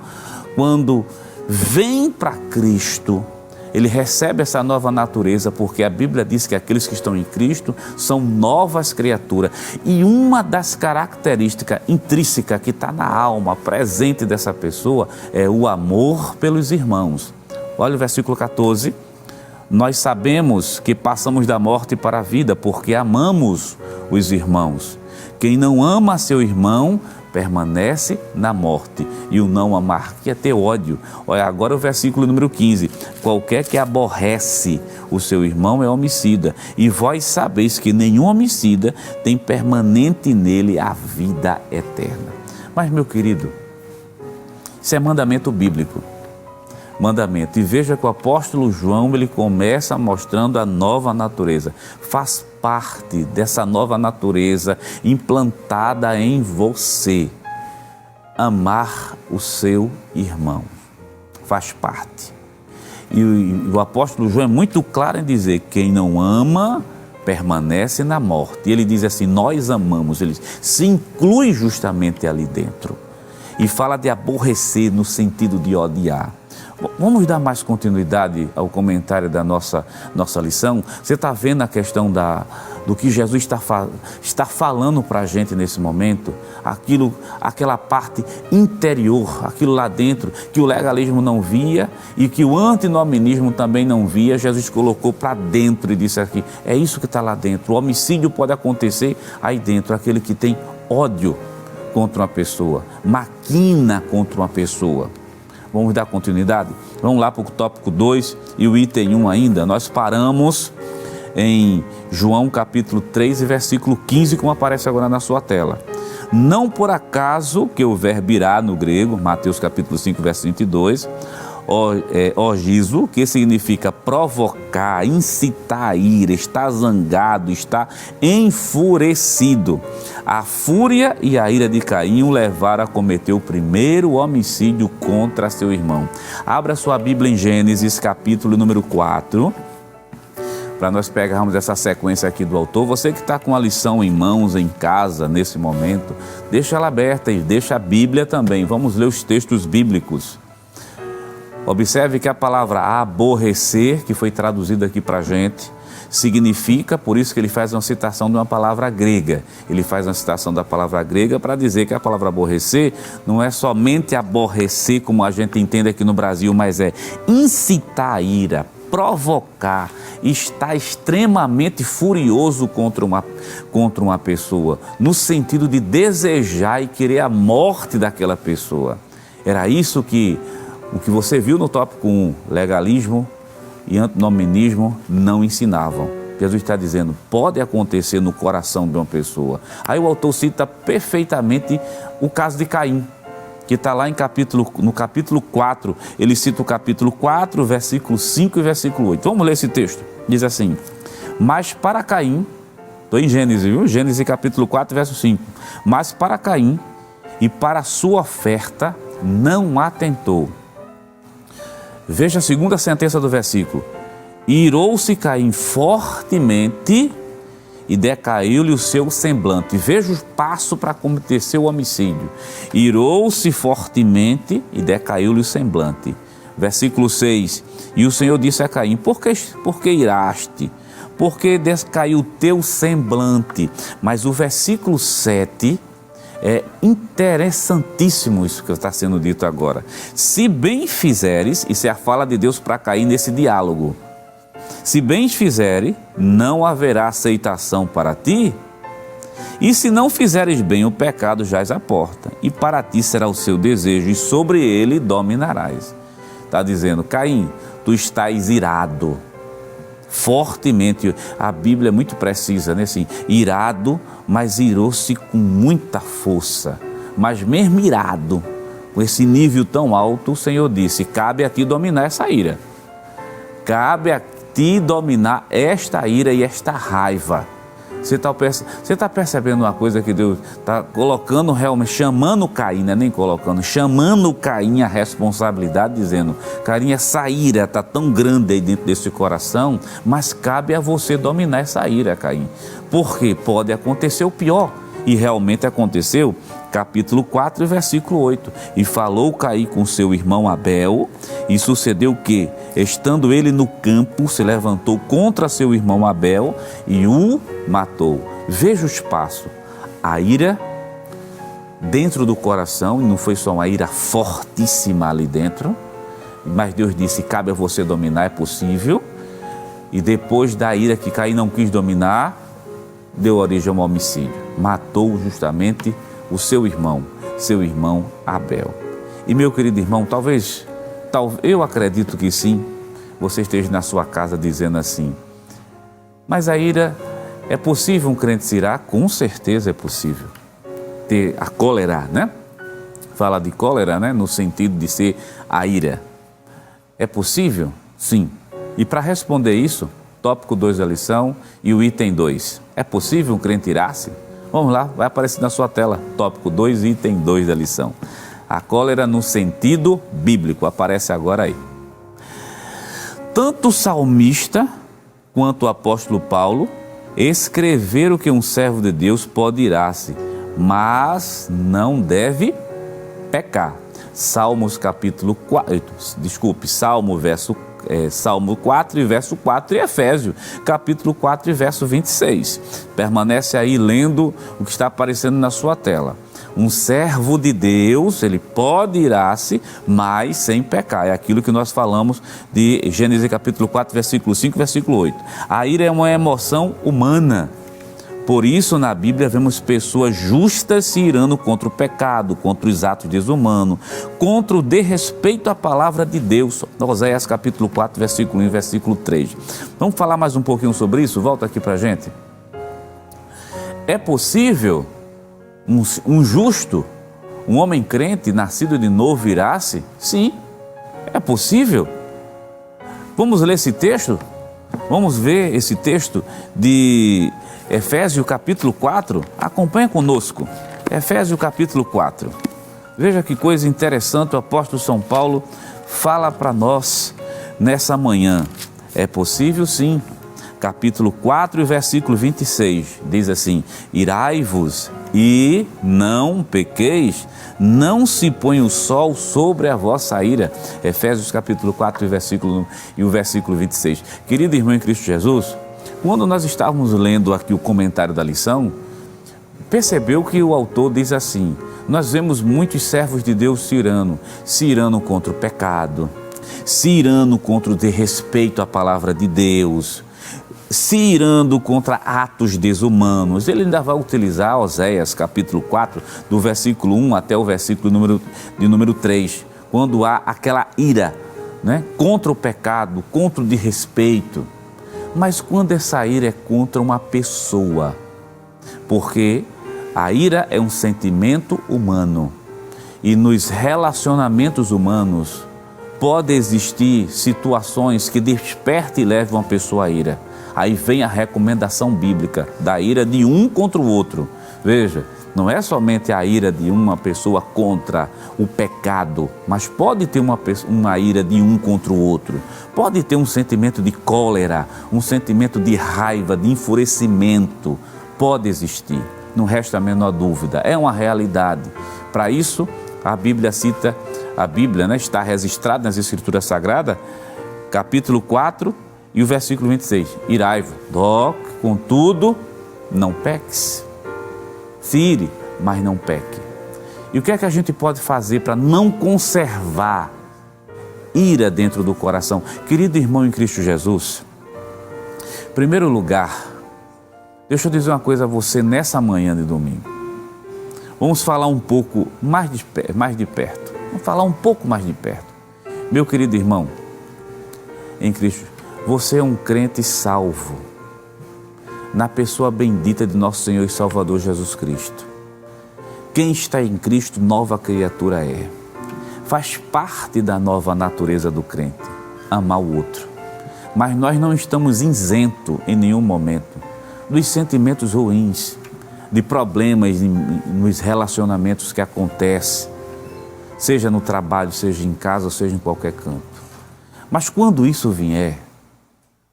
quando vem para Cristo, ele recebe essa nova natureza, porque a Bíblia diz que aqueles que estão em Cristo são novas criaturas. E uma das características intrínsecas que está na alma, presente dessa pessoa, é o amor pelos irmãos. Olha o versículo 14. Nós sabemos que passamos da morte para a vida, porque amamos os irmãos. Quem não ama seu irmão, permanece na morte, e o não amar que é ter ódio. Olha agora o versículo número 15. Qualquer que aborrece o seu irmão é homicida, e vós sabeis que nenhum homicida tem permanente nele a vida eterna. Mas, meu querido, isso é mandamento bíblico. Mandamento. E veja que o apóstolo João, ele começa mostrando a nova natureza. Faz parte dessa nova natureza implantada em você. Amar o seu irmão. Faz parte. E o apóstolo João é muito claro em dizer, quem não ama, permanece na morte. E ele diz assim, nós amamos. Ele se inclui justamente ali dentro. E fala de aborrecer no sentido de odiar. Vamos dar mais continuidade ao comentário da nossa lição? Você está vendo a questão do que Jesus está falando para a gente nesse momento? Aquela parte interior, aquilo lá dentro, que o legalismo não via e que o antinomianismo também não via, Jesus colocou para dentro e disse aqui, é isso que está lá dentro. O homicídio pode acontecer aí dentro, aquele que tem ódio contra uma pessoa, maquina contra uma pessoa. Vamos dar continuidade? Vamos lá para o tópico 2 e o item 1 ainda. Nós paramos em João capítulo 3 e versículo 15, como aparece agora na sua tela. Não por acaso que o verbo irá no grego, Mateus capítulo 5, versículo 22, ogizo, que significa provocar, incitar a ira, está zangado, está enfurecido. A fúria e a ira de Caim o levaram a cometer o primeiro homicídio contra seu irmão. Abra sua Bíblia em Gênesis capítulo número 4, para nós pegarmos essa sequência aqui do autor. Você que está com a lição em mãos, em casa, nesse momento, deixa ela aberta e deixa a Bíblia também. Vamos ler os textos bíblicos. Observe que a palavra aborrecer, que foi traduzida aqui para a gente, significa, por isso que ele faz uma citação de uma palavra grega. Ele faz uma citação da palavra grega para dizer que a palavra aborrecer não é somente aborrecer como a gente entende aqui no Brasil, mas é incitar a ira, provocar, estar extremamente furioso contra uma pessoa, no sentido de desejar e querer a morte daquela pessoa. Era isso que o que você viu no tópico 1, legalismo e antinomianismo, não ensinavam. Jesus está dizendo, pode acontecer no coração de uma pessoa. Aí o autor cita perfeitamente o caso de Caim, que está lá no capítulo 4, ele cita o capítulo 4, versículo 5 e versículo 8. Vamos ler esse texto. Diz assim, mas para Caim, estou em Gênesis, viu? Gênesis capítulo 4, verso 5. Mas para Caim e para a sua oferta não atentou. Veja a segunda sentença do versículo. Irou-se Caim fortemente e decaiu-lhe o seu semblante. Veja o passo para cometer seu homicídio. Irou-se fortemente e decaiu-lhe o semblante. Versículo 6. E o Senhor disse a Caim, por que iraste? Por que decaiu o teu semblante? Mas o versículo 7... é interessantíssimo isso que está sendo dito agora. Se bem fizeres, isso é a fala de Deus para Caim nesse diálogo. Se bem fizeres, não haverá aceitação para ti. E se não fizeres bem, o pecado jaz à porta. E para ti será o seu desejo, e sobre ele dominarás. Está dizendo, Caim, tu estás irado. Fortemente, a Bíblia é muito precisa, né? Assim, irado, mas irou-se com muita força. Mas mesmo irado, com esse nível tão alto, o Senhor disse, cabe a ti dominar essa ira. Cabe a ti dominar esta ira e esta raiva. Você está percebendo uma coisa que Deus está colocando realmente, chamando Caim, não é nem colocando, chamando Caim a responsabilidade, dizendo, Caim, essa ira está tão grande aí dentro desse coração, mas cabe a você dominar essa ira, Caim. Porque pode acontecer o pior, e realmente aconteceu, capítulo 4, versículo 8. E falou Caim com seu irmão Abel, e sucedeu que, estando ele no campo, se levantou contra seu irmão Abel e o matou. Veja o espaço. A ira dentro do coração, e não foi só uma ira fortíssima ali dentro, mas Deus disse, cabe a você dominar, é possível. E depois da ira que Caim não quis dominar, deu origem a um homicídio. Matou justamente o seu irmão Abel. E meu querido irmão, talvez eu acredito que sim, você esteja na sua casa dizendo assim, mas a ira, é possível um crente se irar? Com certeza é possível. Ter a cólera, né? Fala de cólera, né? No sentido de ser a ira. É possível? Sim. E para responder isso, tópico 2 da lição e o item 2. É possível um crente irar-se? Vamos lá, vai aparecer na sua tela, tópico 2, item 2 da lição. A cólera no sentido bíblico, aparece agora aí. Tanto o salmista quanto o apóstolo Paulo escreveram que um servo de Deus pode irar-se, mas não deve pecar. Salmo 4 e verso 4 e Efésios, capítulo 4 e verso 26. Permanece aí lendo o que está aparecendo na sua tela. Um servo de Deus, ele pode irar-se, mas sem pecar. É aquilo que nós falamos de Gênesis capítulo 4, versículo 5 e versículo 8. A ira é uma emoção humana. Por isso, na Bíblia, vemos pessoas justas se irando contra o pecado, contra os atos desumanos, contra o desrespeito à palavra de Deus. Oséias capítulo 4, versículo 1 e versículo 3. Vamos falar mais um pouquinho sobre isso? Volta aqui para a gente. É possível um justo, um homem crente, nascido de novo, irar-se? Sim, é possível. Vamos ler esse texto? Vamos ver esse texto de Efésios capítulo 4, acompanha conosco, Efésios capítulo 4. Veja que coisa interessante, o apóstolo São Paulo fala para nós nessa manhã. É possível sim, capítulo 4 e versículo 26, diz assim: irai-vos e não pequeis, não se põe o sol sobre a vossa ira. Efésios capítulo 4 e o versículo 26. Querido irmão em Cristo Jesus, quando nós estávamos lendo aqui o comentário da lição, percebeu que o autor diz assim: nós vemos muitos servos de Deus se irando contra o pecado, se irando contra o desrespeito à palavra de Deus, se irando contra atos desumanos. Ele ainda vai utilizar Oséias capítulo 4, do versículo 1 até o versículo número 3, quando há aquela ira, né, contra o pecado, contra o desrespeito. Mas quando essa ira é contra uma pessoa, porque a ira é um sentimento humano e nos relacionamentos humanos pode existir situações que despertem e levam uma pessoa à ira. Aí vem a recomendação bíblica da ira de um contra o outro. Veja, não é somente a ira de uma pessoa contra o pecado, mas pode ter uma ira de um contra o outro. Pode ter um sentimento de cólera, um sentimento de raiva, de enfurecimento. Pode existir, não resta a menor dúvida, é uma realidade. Para isso, a Bíblia cita, está registrada nas Escrituras Sagradas, capítulo 4 e o versículo 26. Irai-vos, contudo, não peques. Se ire, mas não peque. E o que é que a gente pode fazer para não conservar ira dentro do coração? Querido irmão em Cristo Jesus, em primeiro lugar, deixa eu dizer uma coisa a você nessa manhã de domingo. Vamos falar um pouco mais de perto. Vamos falar um pouco mais de perto. Meu querido irmão em Cristo, você é um crente salvo na pessoa bendita de nosso Senhor e Salvador Jesus Cristo. Quem está em Cristo, nova criatura é. Faz parte da nova natureza do crente, amar o outro. Mas nós não estamos isentos em nenhum momento dos sentimentos ruins, de problemas nos relacionamentos que acontecem, seja no trabalho, seja em casa, ou seja em qualquer canto. Mas quando isso vier,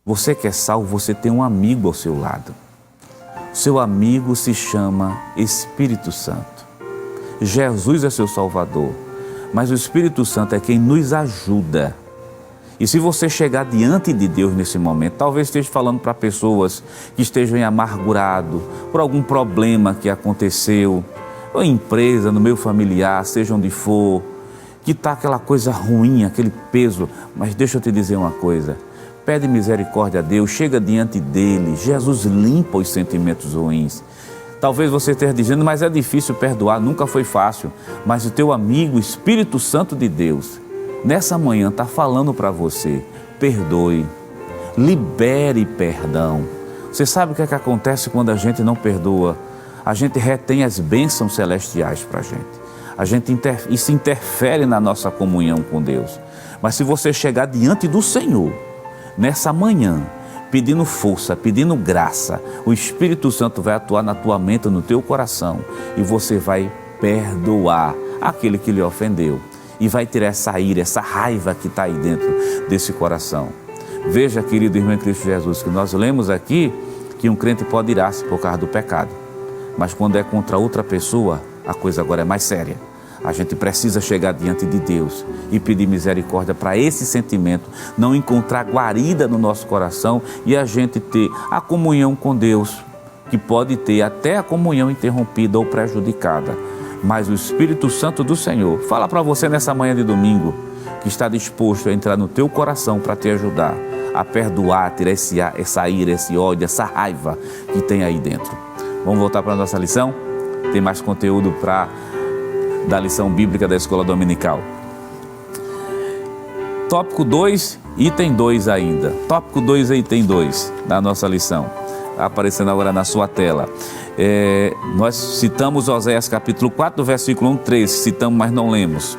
você que é salvo, você tem um amigo ao seu lado. Seu amigo se chama Espírito Santo. Jesus é seu Salvador, mas o Espírito Santo é quem nos ajuda. E se você chegar diante de Deus nesse momento, talvez esteja falando para pessoas que estejam amargurados por algum problema que aconteceu, ou em empresa, no meio familiar, seja onde for, que está aquela coisa ruim, aquele peso. Mas deixa eu te dizer uma coisa, pede misericórdia a Deus, chega diante dele, Jesus limpa os sentimentos ruins. Talvez você esteja dizendo, mas é difícil perdoar, nunca foi fácil. Mas o teu amigo, Espírito Santo de Deus, nessa manhã está falando para você, perdoe, libere perdão. Você sabe o que é que acontece quando a gente não perdoa? A gente retém as bênçãos celestiais para a gente. Isso interfere na nossa comunhão com Deus. Mas se você chegar diante do Senhor, nessa manhã, pedindo força, pedindo graça, o Espírito Santo vai atuar na tua mente, no teu coração, e você vai perdoar aquele que lhe ofendeu. E vai tirar essa ira, essa raiva que está aí dentro desse coração. Veja, querido irmão em Cristo Jesus, que nós lemos aqui que um crente pode irar-se por causa do pecado. Mas quando é contra outra pessoa, a coisa agora é mais séria. A gente precisa chegar diante de Deus e pedir misericórdia para esse sentimento não encontrar guarida no nosso coração e a gente ter a comunhão com Deus, que pode ter até a comunhão interrompida ou prejudicada. Mas o Espírito Santo do Senhor fala para você nessa manhã de domingo que está disposto a entrar no teu coração para te ajudar a perdoar, tirar essa ira, esse ódio, essa raiva que tem aí dentro. Vamos voltar para a nossa lição? Tem mais conteúdo da lição bíblica da Escola Dominical. Tópico 2, item 2 ainda. Tópico 2, item 2 da nossa lição. Está aparecendo agora na sua tela. Nós citamos Oséias capítulo 4, versículo 1, 13. Citamos, mas não lemos.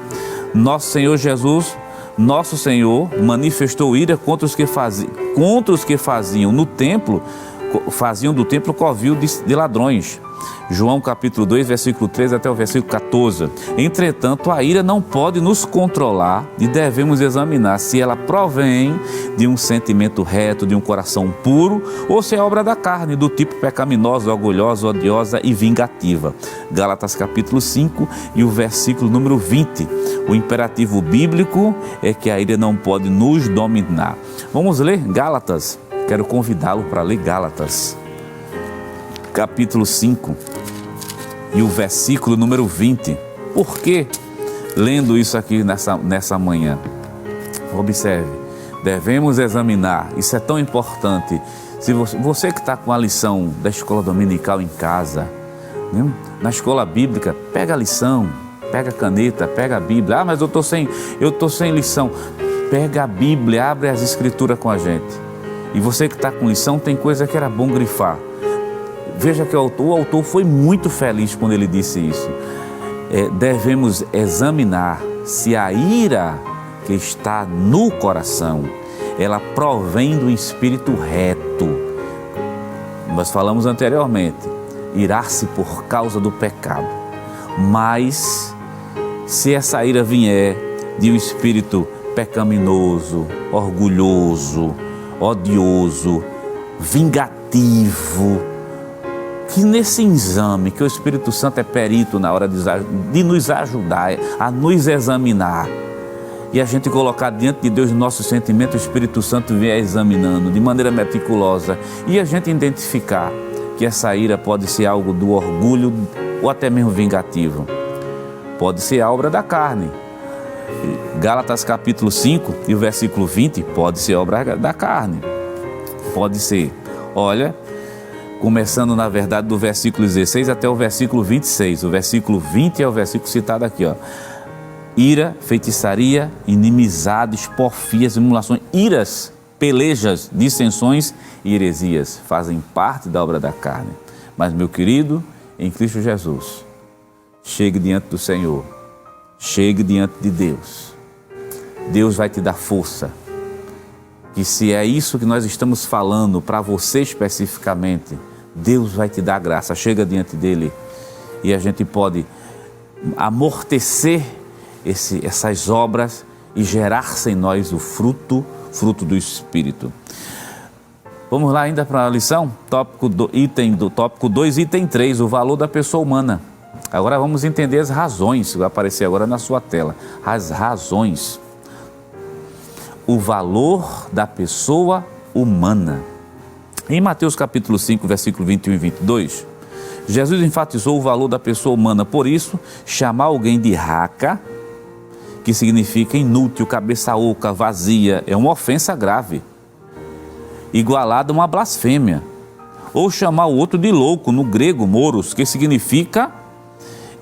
Nosso Senhor Jesus, nosso Senhor, manifestou ira contra os que faziam no templo, faziam do templo covil de ladrões. João capítulo 2, versículo 13 até o versículo 14. Entretanto, a ira não pode nos controlar e devemos examinar se ela provém de um sentimento reto, de um coração puro, ou se é obra da carne, do tipo pecaminosa, orgulhosa, odiosa e vingativa. Gálatas capítulo 5 e o versículo número 20. O imperativo bíblico é que a ira não pode nos dominar. Vamos ler Gálatas. Quero convidá-lo para ler Gálatas capítulo 5 e o versículo número 20. Por que lendo isso aqui nessa manhã? Observe, devemos examinar, isso é tão importante. Se você que está com a lição da escola dominical em casa, né? Na escola bíblica, pega a lição, pega a caneta, pega a Bíblia. Mas eu estou sem lição. Pega a Bíblia, abre as escrituras com a gente. E você que está com lição, tem coisa que era bom grifar. Veja que o autor foi muito feliz quando ele disse isso. Devemos examinar se a ira que está no coração, ela provém do espírito reto. Nós falamos anteriormente, irar-se por causa do pecado. Mas se essa ira vier de um espírito pecaminoso, orgulhoso, odioso, vingativo, que nesse exame, que o Espírito Santo é perito na hora de nos ajudar a nos examinar e a gente colocar diante de Deus o nosso sentimento, o Espírito Santo vier examinando de maneira meticulosa e a gente identificar que essa ira pode ser algo do orgulho ou até mesmo vingativo. Pode ser a obra da carne. Gálatas capítulo 5 e o versículo 20 pode ser obra da carne. Pode ser. Olha, começando na verdade do versículo 16 até o versículo 26. O versículo 20 é o versículo citado aqui, ó. Ira, feitiçaria, inimizades, porfias, emulações, iras, pelejas, dissensões e heresias fazem parte da obra da carne. Mas, meu querido, em Cristo Jesus, chegue diante do Senhor, chegue diante de Deus. Deus vai te dar força. Que se é isso que nós estamos falando para você especificamente, Deus vai te dar graça. Chega diante dele e a gente pode amortecer essas obras e gerar-se em nós o fruto do Espírito. Vamos lá ainda para a lição? Tópico 2, item 3, o valor da pessoa humana. Agora vamos entender as razões, que vai aparecer agora na sua tela. As razões. O valor da pessoa humana. Em Mateus capítulo 5, versículo 21 e 22, Jesus enfatizou o valor da pessoa humana. Por isso, chamar alguém de raca, que significa inútil, cabeça oca, vazia, é uma ofensa grave, igualada a uma blasfêmia. Ou chamar o outro de louco, no grego, moros, que significa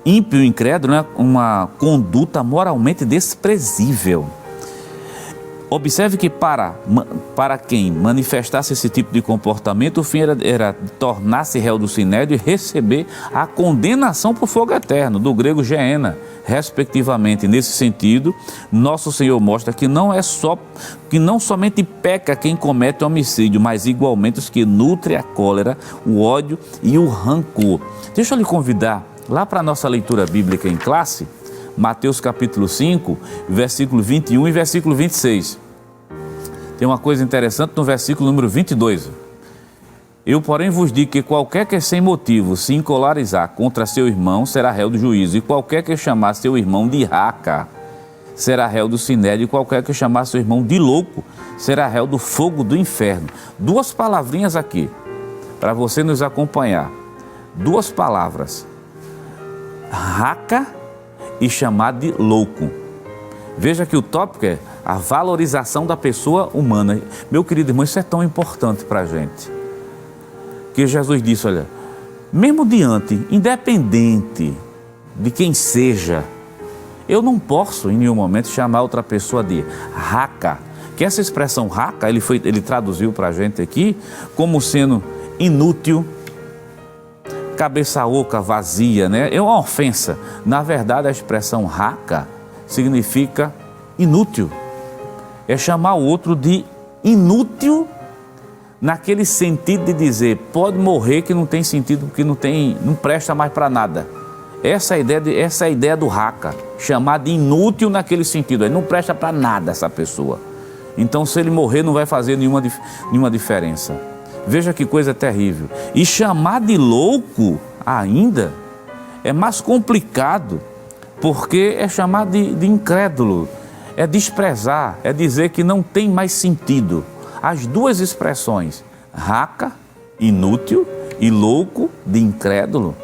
ímpio, incrédulo, né? Uma conduta moralmente desprezível. Observe que para quem manifestasse esse tipo de comportamento, o fim era tornar-se réu do sinédrio e receber a condenação por fogo eterno, do grego geena, respectivamente. Nesse sentido, nosso Senhor mostra que não somente peca quem comete homicídio, mas igualmente os que nutrem a cólera, o ódio e o rancor. Deixa eu lhe convidar lá para a nossa leitura bíblica em classe, Mateus capítulo 5, versículo 21 e versículo 26. Tem uma coisa interessante no versículo número 22. Eu, porém, vos digo que qualquer que sem motivo se encolarizar contra seu irmão será réu do juízo, e qualquer que chamar seu irmão de raca será réu do sinédrio, e qualquer que chamar seu irmão de louco será réu do fogo do inferno. 2 palavrinhas aqui, para você nos acompanhar. 2 palavras, raca e chamar de louco. Veja que o tópico é a valorização da pessoa humana. Meu querido irmão, isso é tão importante para a gente. Que Jesus disse, olha, mesmo independente de quem seja, eu não posso em nenhum momento chamar outra pessoa de raca. Que essa expressão raca, ele traduziu para a gente aqui como sendo inútil, cabeça oca, vazia, né? É uma ofensa. Na verdade, a expressão raca significa inútil. É chamar o outro de inútil naquele sentido de dizer, pode morrer que não tem sentido, que não presta mais para nada. Essa é a ideia do raca, chamar de inútil naquele sentido, não presta para nada essa pessoa. Então, se ele morrer, não vai fazer nenhuma diferença. Veja que coisa terrível. E chamar de louco ainda é mais complicado, porque é chamar de incrédulo, é desprezar, é dizer que não tem mais sentido. As 2 expressões, raca, inútil, e louco, de incrédulo,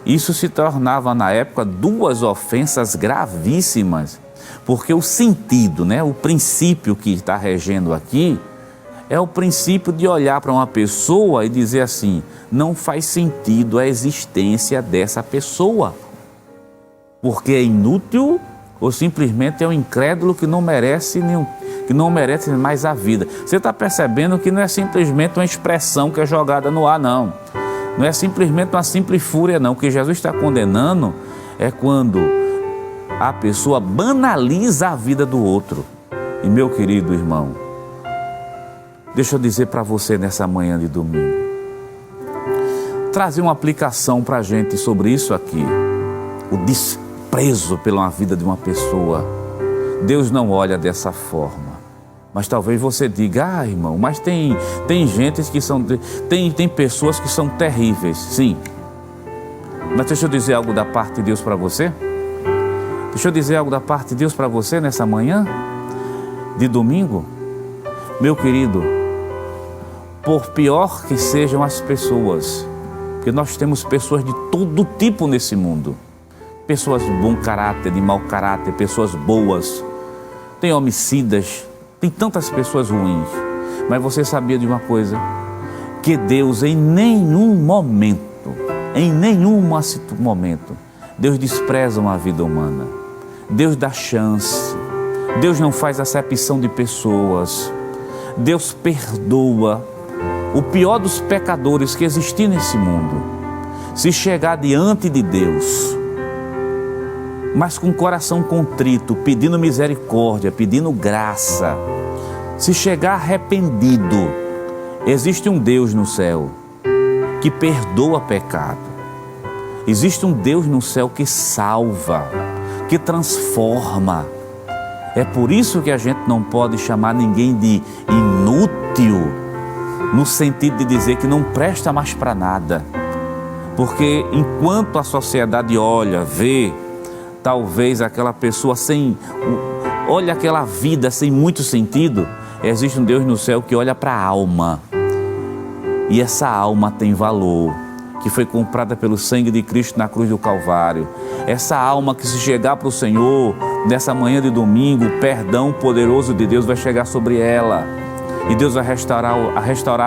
isso se tornava na época 2 ofensas gravíssimas, porque o sentido, né, o princípio que está regendo aqui, é o princípio de olhar para uma pessoa e dizer assim, não faz sentido a existência dessa pessoa, porque é inútil ou simplesmente é um incrédulo que não merece mais a vida. Você está percebendo que não é simplesmente uma expressão que é jogada no ar, não. Não é simplesmente uma simples fúria, não. O que Jesus está condenando é quando a pessoa banaliza a vida do outro. E meu querido irmão, deixa eu dizer para você nessa manhã de domingo, trazer uma aplicação para a gente sobre isso aqui, o desprezo pela vida de uma pessoa. Deus não olha dessa forma. Mas talvez você diga, irmão, mas tem gente que tem pessoas que são terríveis. Sim. Mas deixa eu dizer algo da parte de Deus para você. Deixa eu dizer algo da parte de Deus para você nessa manhã de domingo. Meu querido, por pior que sejam as pessoas, porque nós temos pessoas de todo tipo nesse mundo. Pessoas de bom caráter, de mau caráter, pessoas boas. Tem homicidas, tem tantas pessoas ruins. Mas você sabia de uma coisa? Que Deus em nenhum momento, Deus despreza uma vida humana. Deus dá chance. Deus não faz acepção de pessoas. Deus perdoa. O pior dos pecadores que existir nesse mundo, se chegar diante de Deus, mas com o coração contrito, pedindo misericórdia, pedindo graça, se chegar arrependido, existe um Deus no céu que perdoa pecado. Existe um Deus no céu que salva, que transforma. É por isso que a gente não pode chamar ninguém de inútil, no sentido de dizer que não presta mais para nada. Porque enquanto a sociedade olha, vê, talvez aquela pessoa olha aquela vida sem muito sentido, existe um Deus no céu que olha para a alma. E essa alma tem valor, que foi comprada pelo sangue de Cristo na cruz do Calvário. Essa alma que, se chegar para o Senhor nessa manhã de domingo, o perdão poderoso de Deus vai chegar sobre ela. E Deus vai restaurar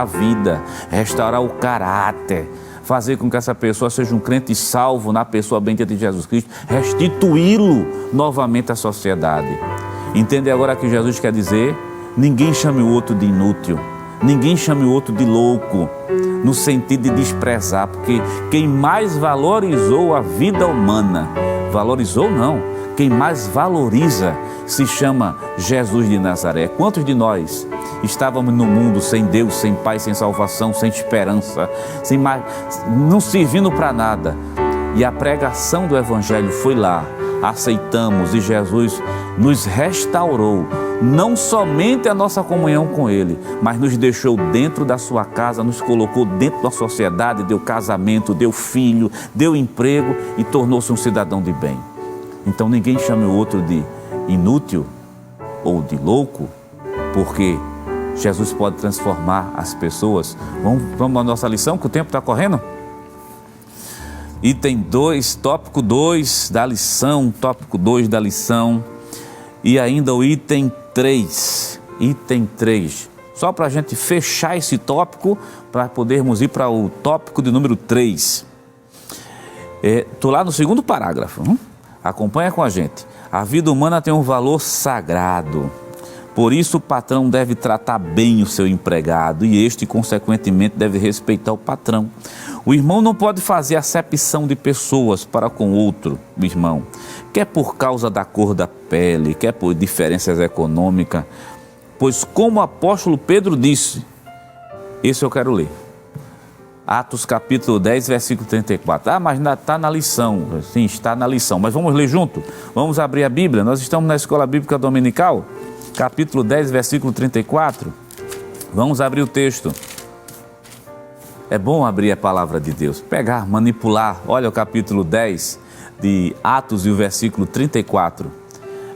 a vida, restaurar o caráter, fazer com que essa pessoa seja um crente salvo na pessoa bendita de Jesus Cristo, restituí-lo novamente à sociedade. Entende agora que Jesus quer dizer? Ninguém chame o outro de inútil, ninguém chame o outro de louco, no sentido de desprezar, porque quem mais valorizou a vida humana, valorizou não, quem mais valoriza se chama Jesus de Nazaré. Quantos de nós estávamos no mundo sem Deus, sem Pai, sem salvação, sem esperança, não servindo para nada, e a pregação do Evangelho foi lá, aceitamos, e Jesus nos restaurou, não somente a nossa comunhão com Ele, mas nos deixou dentro da sua casa, nos colocou dentro da sociedade, deu casamento, deu filho, deu emprego e tornou-se um cidadão de bem. Então ninguém chame o outro de inútil ou de louco, porque Jesus pode transformar as pessoas. Vamos à nossa lição, que o tempo está correndo? Item 2, tópico 2 da lição, e ainda o item 3, só para a gente fechar esse tópico, para podermos ir para o tópico de número 3. Estou lá no segundo parágrafo, acompanha com a gente. A vida humana tem um valor sagrado, por isso o patrão deve tratar bem o seu empregado e este, consequentemente, deve respeitar o patrão. O irmão não pode fazer acepção de pessoas para com outro irmão, quer por causa da cor da pele, quer por diferenças econômicas, pois como o apóstolo Pedro disse, esse eu quero ler, Atos capítulo 10, versículo 34. Mas está na lição. Sim, está na lição, mas vamos ler junto? Vamos abrir a Bíblia, nós estamos na Escola Bíblica Dominical, capítulo 10, versículo 34. Vamos abrir o texto. É bom abrir a palavra de Deus, pegar, manipular. Olha o capítulo 10 de Atos e o versículo 34.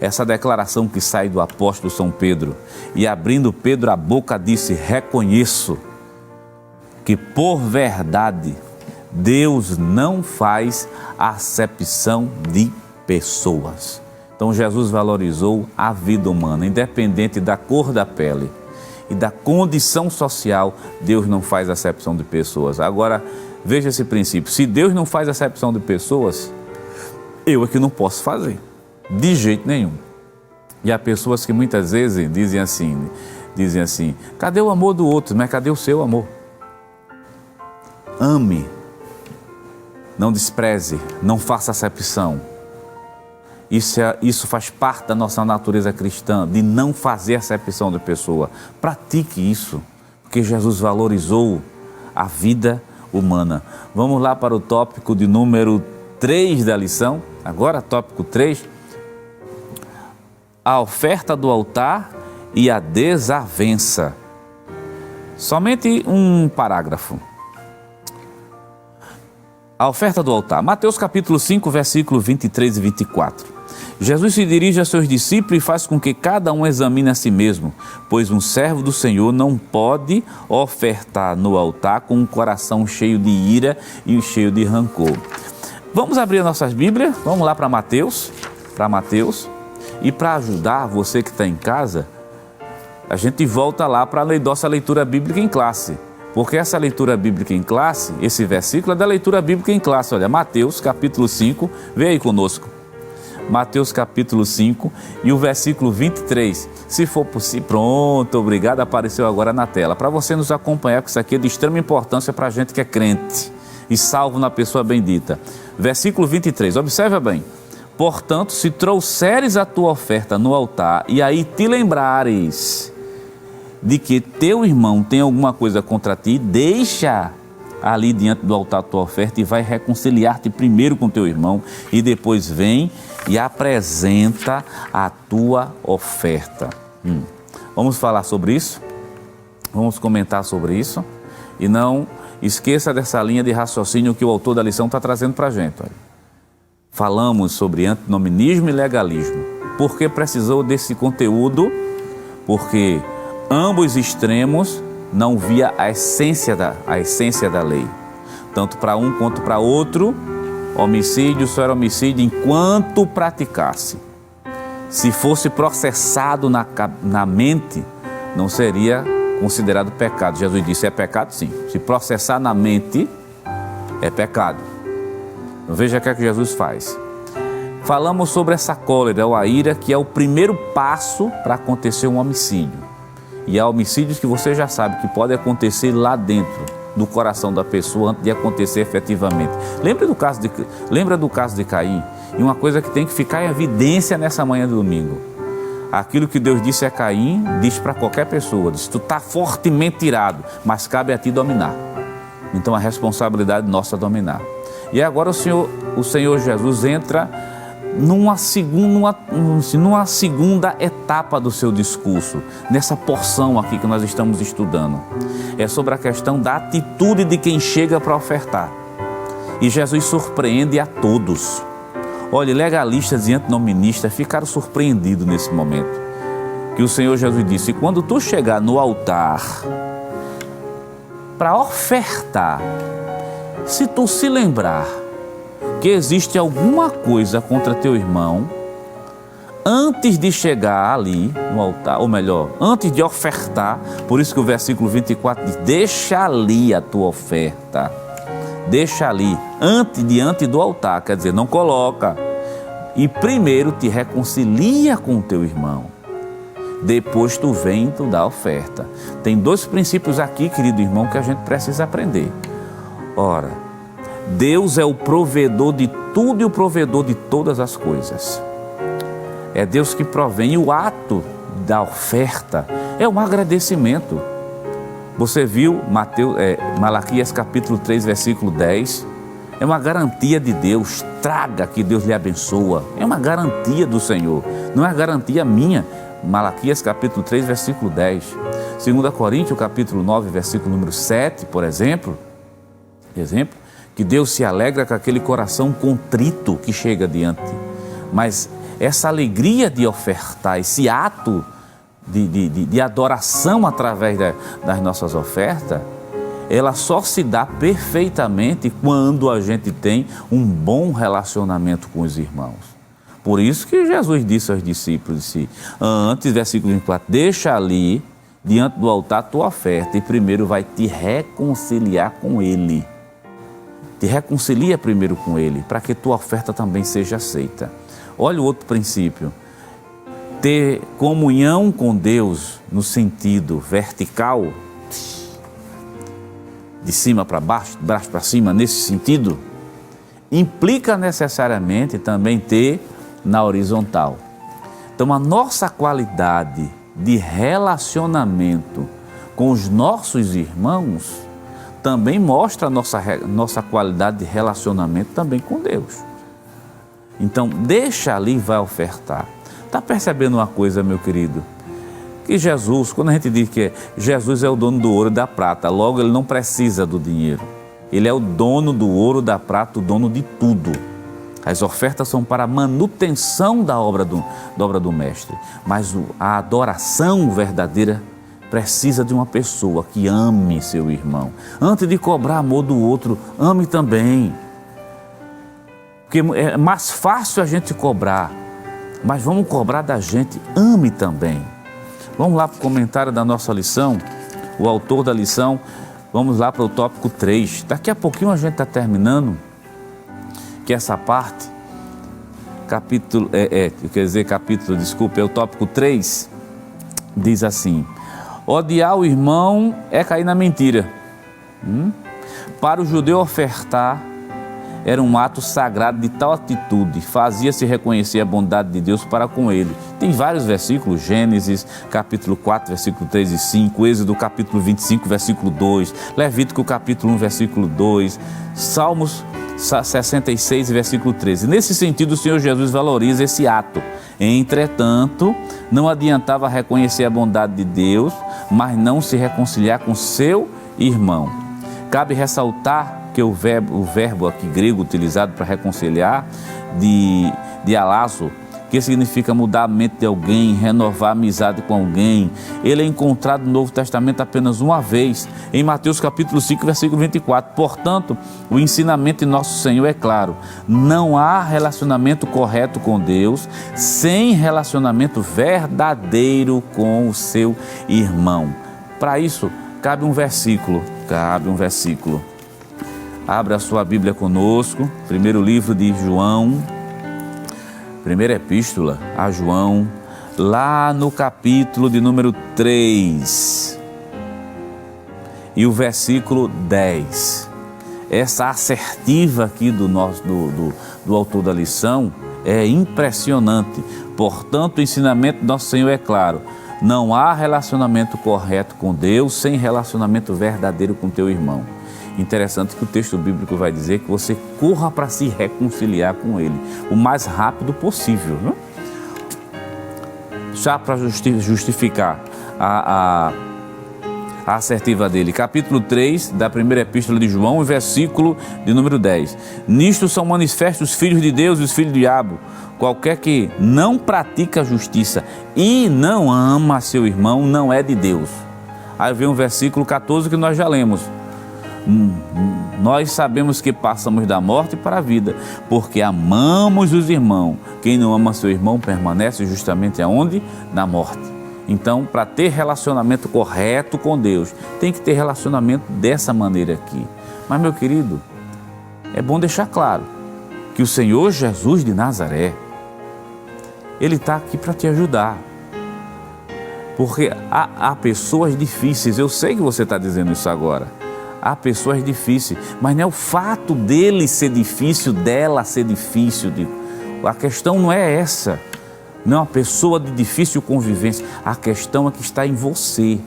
Essa declaração que sai do apóstolo São Pedro. E abrindo Pedro a boca disse, reconheço que por verdade Deus não faz acepção de pessoas. Então Jesus valorizou a vida humana, independente da cor da pele e da condição social, Deus não faz acepção de pessoas. Agora, veja esse princípio, se Deus não faz acepção de pessoas, eu é que não posso fazer, de jeito nenhum. E há pessoas que muitas vezes dizem assim, cadê o amor do outro, mas cadê o seu amor? Ame, não despreze, não faça acepção. Isso faz parte da nossa natureza cristã, de não fazer acepção de pessoa. Pratique isso, porque Jesus valorizou a vida humana. Vamos lá para o tópico de número 3 da lição. Agora, tópico 3. A oferta do altar e a desavença. Somente um parágrafo. A oferta do altar. Mateus capítulo 5, versículo 23 e 24. Jesus se dirige a seus discípulos e faz com que cada um examine a si mesmo, pois um servo do Senhor não pode ofertar no altar com um coração cheio de ira e cheio de rancor. Vamos abrir nossas Bíblias, vamos lá para Mateus. E para ajudar você que está em casa, a gente volta lá para a nossa leitura bíblica em classe. Porque essa leitura bíblica em classe, esse versículo é da leitura bíblica em classe. Olha, Mateus capítulo 5, vem aí conosco. Mateus capítulo 5 e o versículo 23. Se for possível, pronto, obrigado, apareceu agora na tela. Para você nos acompanhar, porque isso aqui é de extrema importância para a gente que é crente e salvo na pessoa bendita. Versículo 23, observa bem. Portanto, se trouxeres a tua oferta no altar e aí te lembrares de que teu irmão tem alguma coisa contra ti, deixa ali diante do altar a tua oferta e vai reconciliar-te primeiro com teu irmão e depois vem e apresenta a tua oferta. Vamos falar sobre isso? Vamos comentar sobre isso? E não esqueça dessa linha de raciocínio que o autor da lição está trazendo para a gente. Olha. Falamos sobre antinomianismo e legalismo. Por que precisou desse conteúdo? Porque ambos extremos não via a essência da lei. Tanto para um quanto para outro, homicídio só era homicídio enquanto praticasse. Se fosse processado na mente, não seria considerado pecado. Jesus disse, é pecado sim. Se processar na mente, é pecado. Então, veja o que é que Jesus faz. Falamos sobre essa cólera ou a ira, que é o primeiro passo para acontecer um homicídio. E há homicídios que você já sabe que pode acontecer lá dentro do coração da pessoa antes de acontecer efetivamente. Lembra do caso de Caim? E uma coisa que tem que ficar em evidência nessa manhã de domingo. Aquilo que Deus disse a Caim, diz para qualquer pessoa. Diz, tu está fortemente irado, mas cabe a ti dominar. Então a responsabilidade nossa é dominar. E agora o Senhor Jesus entra numa segunda etapa do seu discurso, nessa porção aqui que nós estamos estudando. É sobre a questão da atitude de quem chega para ofertar. E Jesus surpreende a todos. Olha, legalistas e antinoministas ficaram surpreendidos nesse momento. Que o Senhor Jesus disse: quando tu chegar no altar para ofertar, se tu se lembrar que existe alguma coisa contra teu irmão, antes de chegar ali no altar, ou melhor, antes de ofertar, por isso que o versículo 24 diz: deixa ali a tua oferta, deixa ali, diante do altar, quer dizer, não coloca, e primeiro te reconcilia com o teu irmão, depois tu vem e tu dá a oferta. Tem dois princípios aqui, querido irmão, que a gente precisa aprender. Ora, Deus é o provedor de tudo e o provedor de todas as coisas. É Deus que provém, e o ato da oferta é um agradecimento. Você viu Malaquias capítulo 3, versículo 10? É uma garantia de Deus. Traga que Deus lhe abençoa. É uma garantia do Senhor, não é garantia minha. Malaquias capítulo 3, versículo 10. 2 Coríntios capítulo 9, versículo número 7, por exemplo, que Deus se alegra com aquele coração contrito que chega diante. Mas essa alegria de ofertar, esse ato de adoração através das nossas ofertas, ela só se dá perfeitamente quando a gente tem um bom relacionamento com os irmãos. Por isso que Jesus disse aos discípulos, antes, versículo 24, deixa ali, diante do altar, a tua oferta, e primeiro vai te reconciliar com Ele. Te reconcilia primeiro com Ele, para que tua oferta também seja aceita. Olha o outro princípio. Ter comunhão com Deus no sentido vertical, de cima para baixo, de baixo para cima, nesse sentido, implica necessariamente também ter na horizontal. Então, a nossa qualidade de relacionamento com os nossos irmãos também mostra a nossa qualidade de relacionamento também com Deus. Então, deixa ali e vai ofertar. Está percebendo uma coisa, meu querido? Que Jesus, quando a gente diz que Jesus é o dono do ouro e da prata, logo ele não precisa do dinheiro. Ele é o dono do ouro, da prata, o dono de tudo. As ofertas são para a manutenção da obra do Mestre. Mas a adoração verdadeira precisa de uma pessoa que ame seu irmão. Antes de cobrar amor do outro, ame também. Porque é mais fácil a gente cobrar, mas vamos cobrar da gente, ame também. Vamos lá para o comentário da nossa lição, o autor da lição, vamos lá para o tópico 3. Daqui a pouquinho a gente está terminando, que essa parte, é o tópico 3, diz assim: odiar o irmão é cair na mentira. Para o judeu ofertar era um ato sagrado de tal atitude, fazia-se reconhecer a bondade de Deus para com ele. Tem vários versículos, Gênesis capítulo 4, versículo 3 e 5, Êxodo capítulo 25, versículo 2, Levítico capítulo 1, versículo 2, Salmos 66, versículo 13. Nesse sentido, o Senhor Jesus valoriza esse ato. Entretanto, não adiantava reconhecer a bondade de Deus, mas não se reconciliar com seu irmão. Cabe ressaltar que o verbo aqui grego utilizado para reconciliar, de alazo, que significa mudar a mente de alguém, renovar a amizade com alguém, ele é encontrado no Novo Testamento apenas uma vez, em Mateus capítulo 5, versículo 24. Portanto, o ensinamento de nosso Senhor é claro: não há relacionamento correto com Deus sem relacionamento verdadeiro com o seu irmão. Para isso, cabe um versículo. Abra a sua Bíblia conosco, primeiro livro de João, primeira epístola a João, lá no capítulo de número 3 e o versículo 10. Essa assertiva aqui do autor da lição é impressionante. Portanto, o ensinamento do nosso Senhor é claro: não há relacionamento correto com Deus sem relacionamento verdadeiro com teu irmão. Interessante que o texto bíblico vai dizer que você corra para se reconciliar com ele o mais rápido possível, viu? Já para justificar a assertiva dele, capítulo 3 da primeira epístola de João, versículo de número 10. Nisto são manifestos os filhos de Deus e os filhos do diabo. Qualquer que não pratica a justiça e não ama seu irmão não é de Deus. Aí vem o versículo 14 que nós já lemos. Nós sabemos que passamos da morte para a vida, porque amamos os irmãos. Quem não ama seu irmão permanece justamente aonde? Na morte. Então, para ter relacionamento correto com Deus, tem que ter relacionamento dessa maneira aqui. Mas, meu querido, é bom deixar claro que o Senhor Jesus de Nazaré, Ele está aqui para te ajudar. Porque há pessoas difíceis, eu sei que você está dizendo isso agora. Há pessoas difíceis, mas não é o fato dele ser difícil, dela ser difícil. A questão não é essa. Não é uma pessoa de difícil convivência. A questão é que está em você.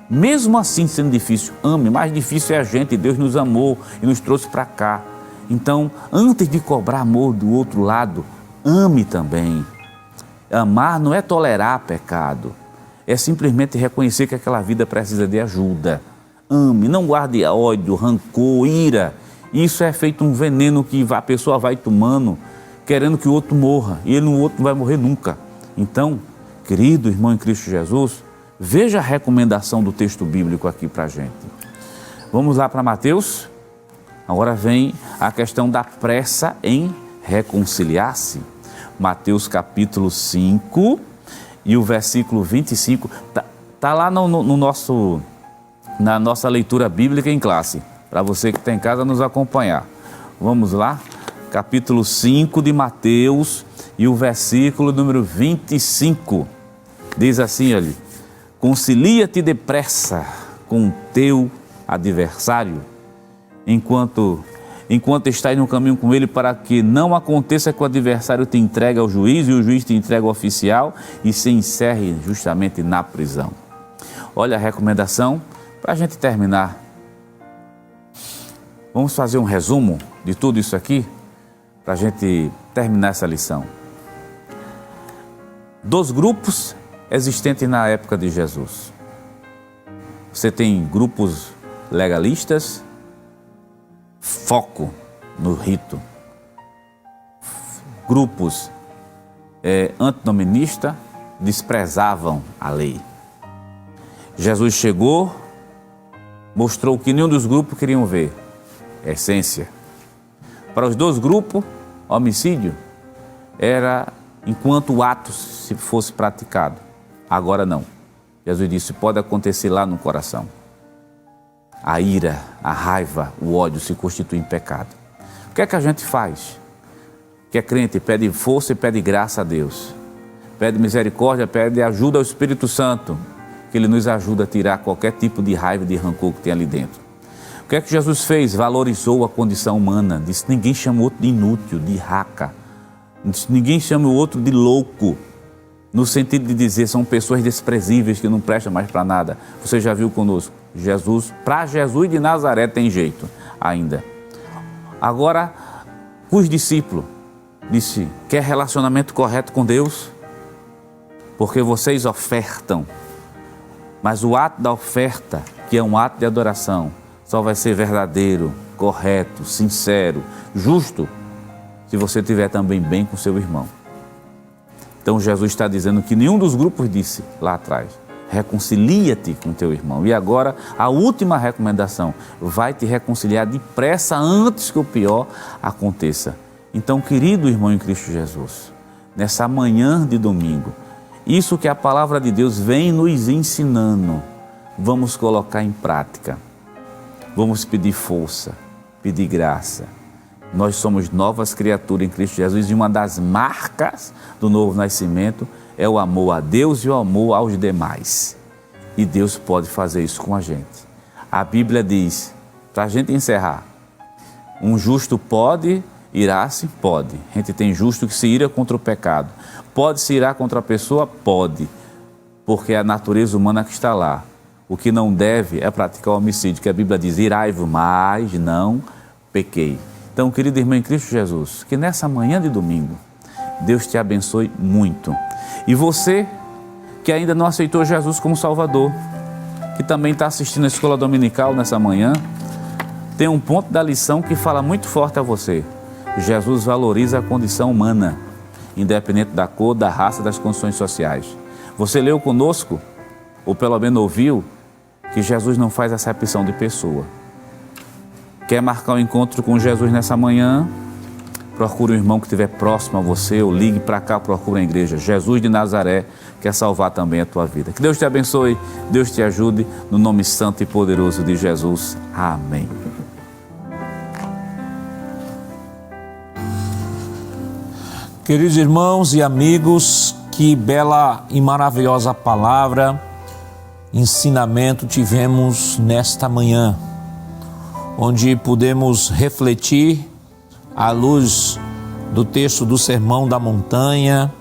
Mesmo assim sendo difícil, ame. Mais difícil é a gente. Deus nos amou e nos trouxe para cá. Então, antes de cobrar amor do outro lado, ame também. Amar não é tolerar pecado. É simplesmente reconhecer que aquela vida precisa de ajuda. Ame, não guarde ódio, rancor, ira. Isso é feito um veneno que a pessoa vai tomando, querendo que o outro morra. E o outro não vai morrer nunca. Então, querido irmão em Cristo Jesus, veja a recomendação do texto bíblico aqui para a gente. Vamos lá para Mateus. Agora vem a questão da pressa em reconciliar-se. Mateus capítulo 5 e o versículo 25. Está lá na nossa leitura bíblica em classe, para você que está em casa nos acompanhar. Vamos lá? Capítulo 5 de Mateus e o versículo número 25. Diz assim, olha: concilia-te depressa com o teu adversário, enquanto estás no caminho com ele, para que não aconteça que o adversário te entregue ao juiz e o juiz te entregue ao oficial e se encerre justamente na prisão. Olha a recomendação para a gente terminar. Vamos fazer um resumo de tudo isso aqui para a gente terminar essa lição. 2 grupos existentes na época de Jesus. Você tem grupos legalistas, foco no rito. Grupos antinoministas, desprezavam a lei. Jesus chegou, mostrou que nenhum dos grupos queriam ver, essência. Para os 2 grupos, homicídio era enquanto o ato se fosse praticado. Agora não. Jesus disse, pode acontecer lá no coração. A ira, a raiva, o ódio se constituem em pecado. O que é que a gente faz? Que é crente, pede força e pede graça a Deus. Pede misericórdia, pede ajuda ao Espírito Santo, que Ele nos ajuda a tirar qualquer tipo de raiva e de rancor que tem ali dentro. O que é que Jesus fez? Valorizou a condição humana. Disse, ninguém chama o outro de inútil, de raca. Ninguém chama o outro de louco. No sentido de dizer, são pessoas desprezíveis que não prestam mais para nada. Você já viu conosco? Para Jesus de Nazaré tem jeito ainda. Agora, os discípulos, disse, quer relacionamento correto com Deus? Porque vocês ofertam. Mas o ato da oferta, que é um ato de adoração, só vai ser verdadeiro, correto, sincero, justo, se você estiver também bem com seu irmão. Então Jesus está dizendo que nenhum dos grupos disse lá atrás, reconcilia-te com teu irmão. E agora a última recomendação, vai te reconciliar depressa antes que o pior aconteça. Então, querido irmão em Cristo Jesus, nessa manhã de domingo, isso que a palavra de Deus vem nos ensinando, vamos colocar em prática. Vamos pedir força, pedir graça. Nós somos novas criaturas em Cristo Jesus e uma das marcas do novo nascimento é o amor a Deus e o amor aos demais. E Deus pode fazer isso com a gente. A Bíblia diz, para a gente encerrar, um justo pode irar-se? Pode. A gente tem justo que se ira contra o pecado. Pode se irar contra a pessoa? Pode. Porque é a natureza humana que está lá. o que não deve é praticar o homicídio, que a Bíblia diz, irai-vos, mas não pequei. Então, querido irmão em Cristo Jesus, que nessa manhã de domingo, Deus te abençoe muito. E você que ainda não aceitou Jesus como Salvador, que também está assistindo a Escola Dominical nessa manhã, tem um ponto da lição que fala muito forte a você. Jesus valoriza a condição humana, independente da cor, da raça, das condições sociais. Você leu conosco, ou pelo menos ouviu, que Jesus não faz acepção de pessoa. Quer marcar um encontro com Jesus nessa manhã? Procure um irmão que estiver próximo a você, ou ligue para cá, procure a igreja. Jesus de Nazaré quer salvar também a tua vida. Que Deus te abençoe, Deus te ajude, no nome santo e poderoso de Jesus. Amém. Queridos irmãos e amigos, que bela e maravilhosa palavra, ensinamento tivemos nesta manhã, onde pudemos refletir à luz do texto do Sermão da Montanha,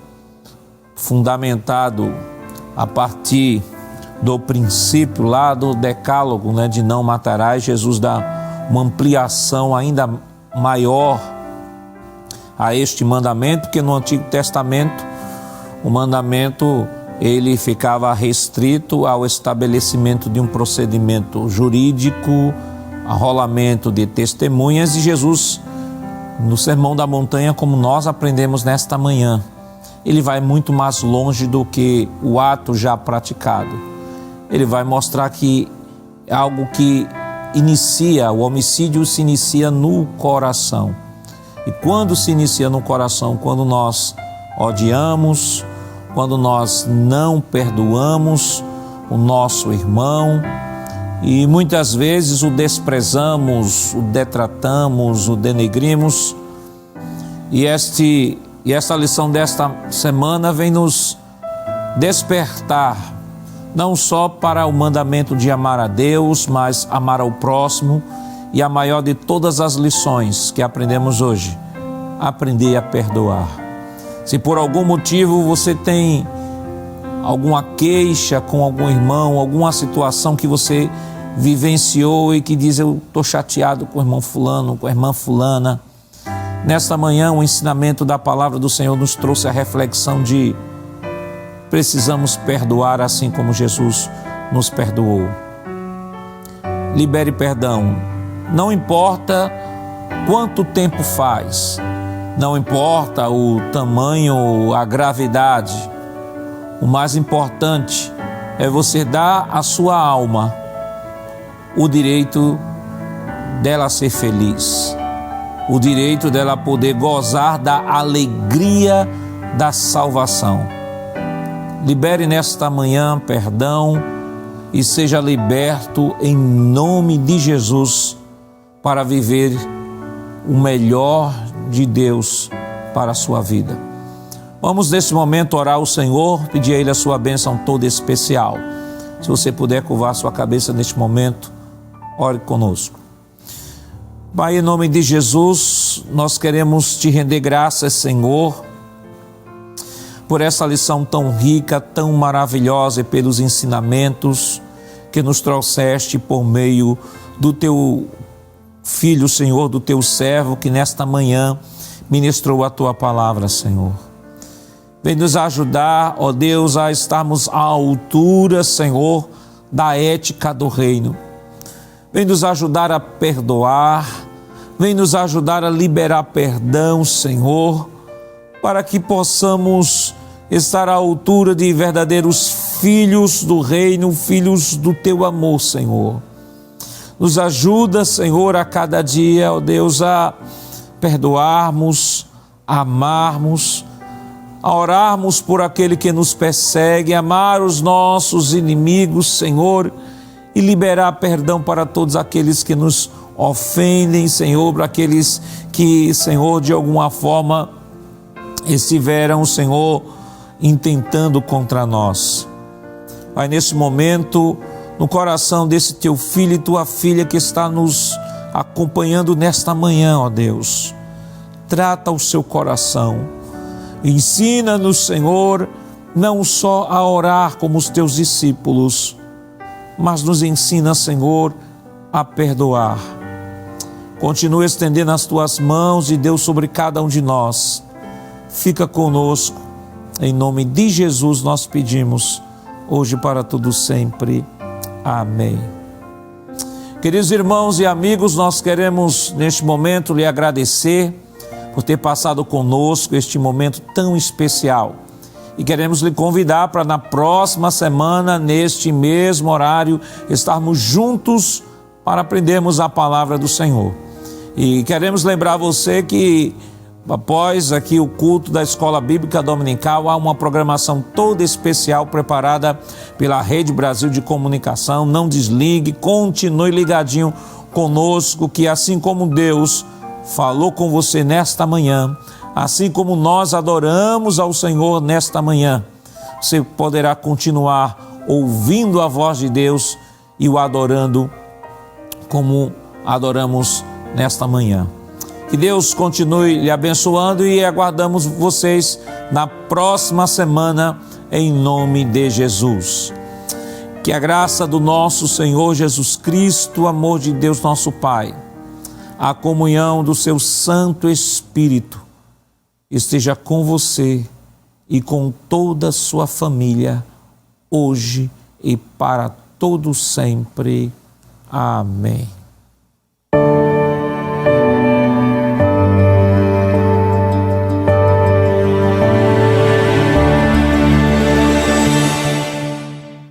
fundamentado a partir do princípio lá do decálogo, de não matarás. Jesus dá uma ampliação ainda maior a este mandamento, porque no Antigo Testamento o mandamento ele ficava restrito ao estabelecimento de um procedimento jurídico, arrolamento de testemunhas, e Jesus, no Sermão da Montanha, como nós aprendemos nesta manhã, ele vai muito mais longe do que o ato já praticado. Ele vai mostrar que é algo que o homicídio se inicia no coração. E quando se inicia no coração? Quando nós odiamos, quando nós não perdoamos o nosso irmão, e muitas vezes o desprezamos, o detratamos, o denegrimos. E esta lição desta semana vem nos despertar, não só para o mandamento de amar a Deus, mas amar ao próximo, e a maior de todas as lições que aprendemos hoje, aprender a perdoar. Se por algum motivo você tem alguma queixa com algum irmão, alguma situação que você vivenciou e que diz, eu estou chateado com o irmão fulano, com a irmã fulana, nesta manhã o ensinamento da palavra do Senhor nos trouxe a reflexão de precisamos perdoar assim como Jesus nos perdoou. Libere perdão. Não importa quanto tempo faz, não importa o tamanho, a gravidade, o mais importante é você dar à sua alma o direito dela ser feliz, o direito dela poder gozar da alegria da salvação. Libere nesta manhã perdão e seja liberto em nome de Jesus para viver o melhor de Deus para a sua vida. Vamos nesse momento orar ao Senhor, pedir a Ele a sua bênção toda especial. Se você puder curvar sua cabeça neste momento, ore conosco. Pai, em nome de Jesus, nós queremos te render graças, Senhor, por essa lição tão rica, tão maravilhosa e pelos ensinamentos que nos trouxeste por meio do teu Filho, Senhor, do teu servo, que nesta manhã ministrou a tua palavra, Senhor. Vem nos ajudar, ó Deus, a estarmos à altura, Senhor, da ética do reino. Vem nos ajudar a perdoar, vem nos ajudar a liberar perdão, Senhor, para que possamos estar à altura de verdadeiros filhos do reino, filhos do teu amor, Senhor. Nos ajuda, Senhor, a cada dia, ó Deus, a perdoarmos, a amarmos, a orarmos por aquele que nos persegue, amar os nossos inimigos, Senhor, e liberar perdão para todos aqueles que nos ofendem, Senhor, para aqueles que, Senhor, de alguma forma estiveram, Senhor, intentando contra nós. Pai, nesse momento, no coração desse teu filho e tua filha que está nos acompanhando nesta manhã, ó Deus, trata o seu coração, ensina-nos, Senhor, não só a orar como os teus discípulos, mas nos ensina, Senhor, a perdoar. Continua estendendo as tuas mãos de Deus sobre cada um de nós. Fica conosco. Em nome de Jesus nós pedimos, hoje para tudo sempre. Amém. Queridos irmãos e amigos, nós queremos neste momento lhe agradecer por ter passado conosco este momento tão especial. E queremos lhe convidar para na próxima semana, neste mesmo horário, estarmos juntos para aprendermos a palavra do Senhor. E queremos lembrar você que após aqui o culto da Escola Bíblica Dominical, há uma programação toda especial preparada pela Rede Brasil de Comunicação. Não desligue, continue ligadinho conosco, que assim como Deus falou com você nesta manhã, assim como nós adoramos ao Senhor nesta manhã, você poderá continuar ouvindo a voz de Deus e o adorando como adoramos nesta manhã. Que Deus continue lhe abençoando e aguardamos vocês na próxima semana, em nome de Jesus. Que a graça do nosso Senhor Jesus Cristo, o amor de Deus nosso Pai, a comunhão do seu Santo Espírito esteja com você e com toda a sua família, hoje e para todo sempre. Amém.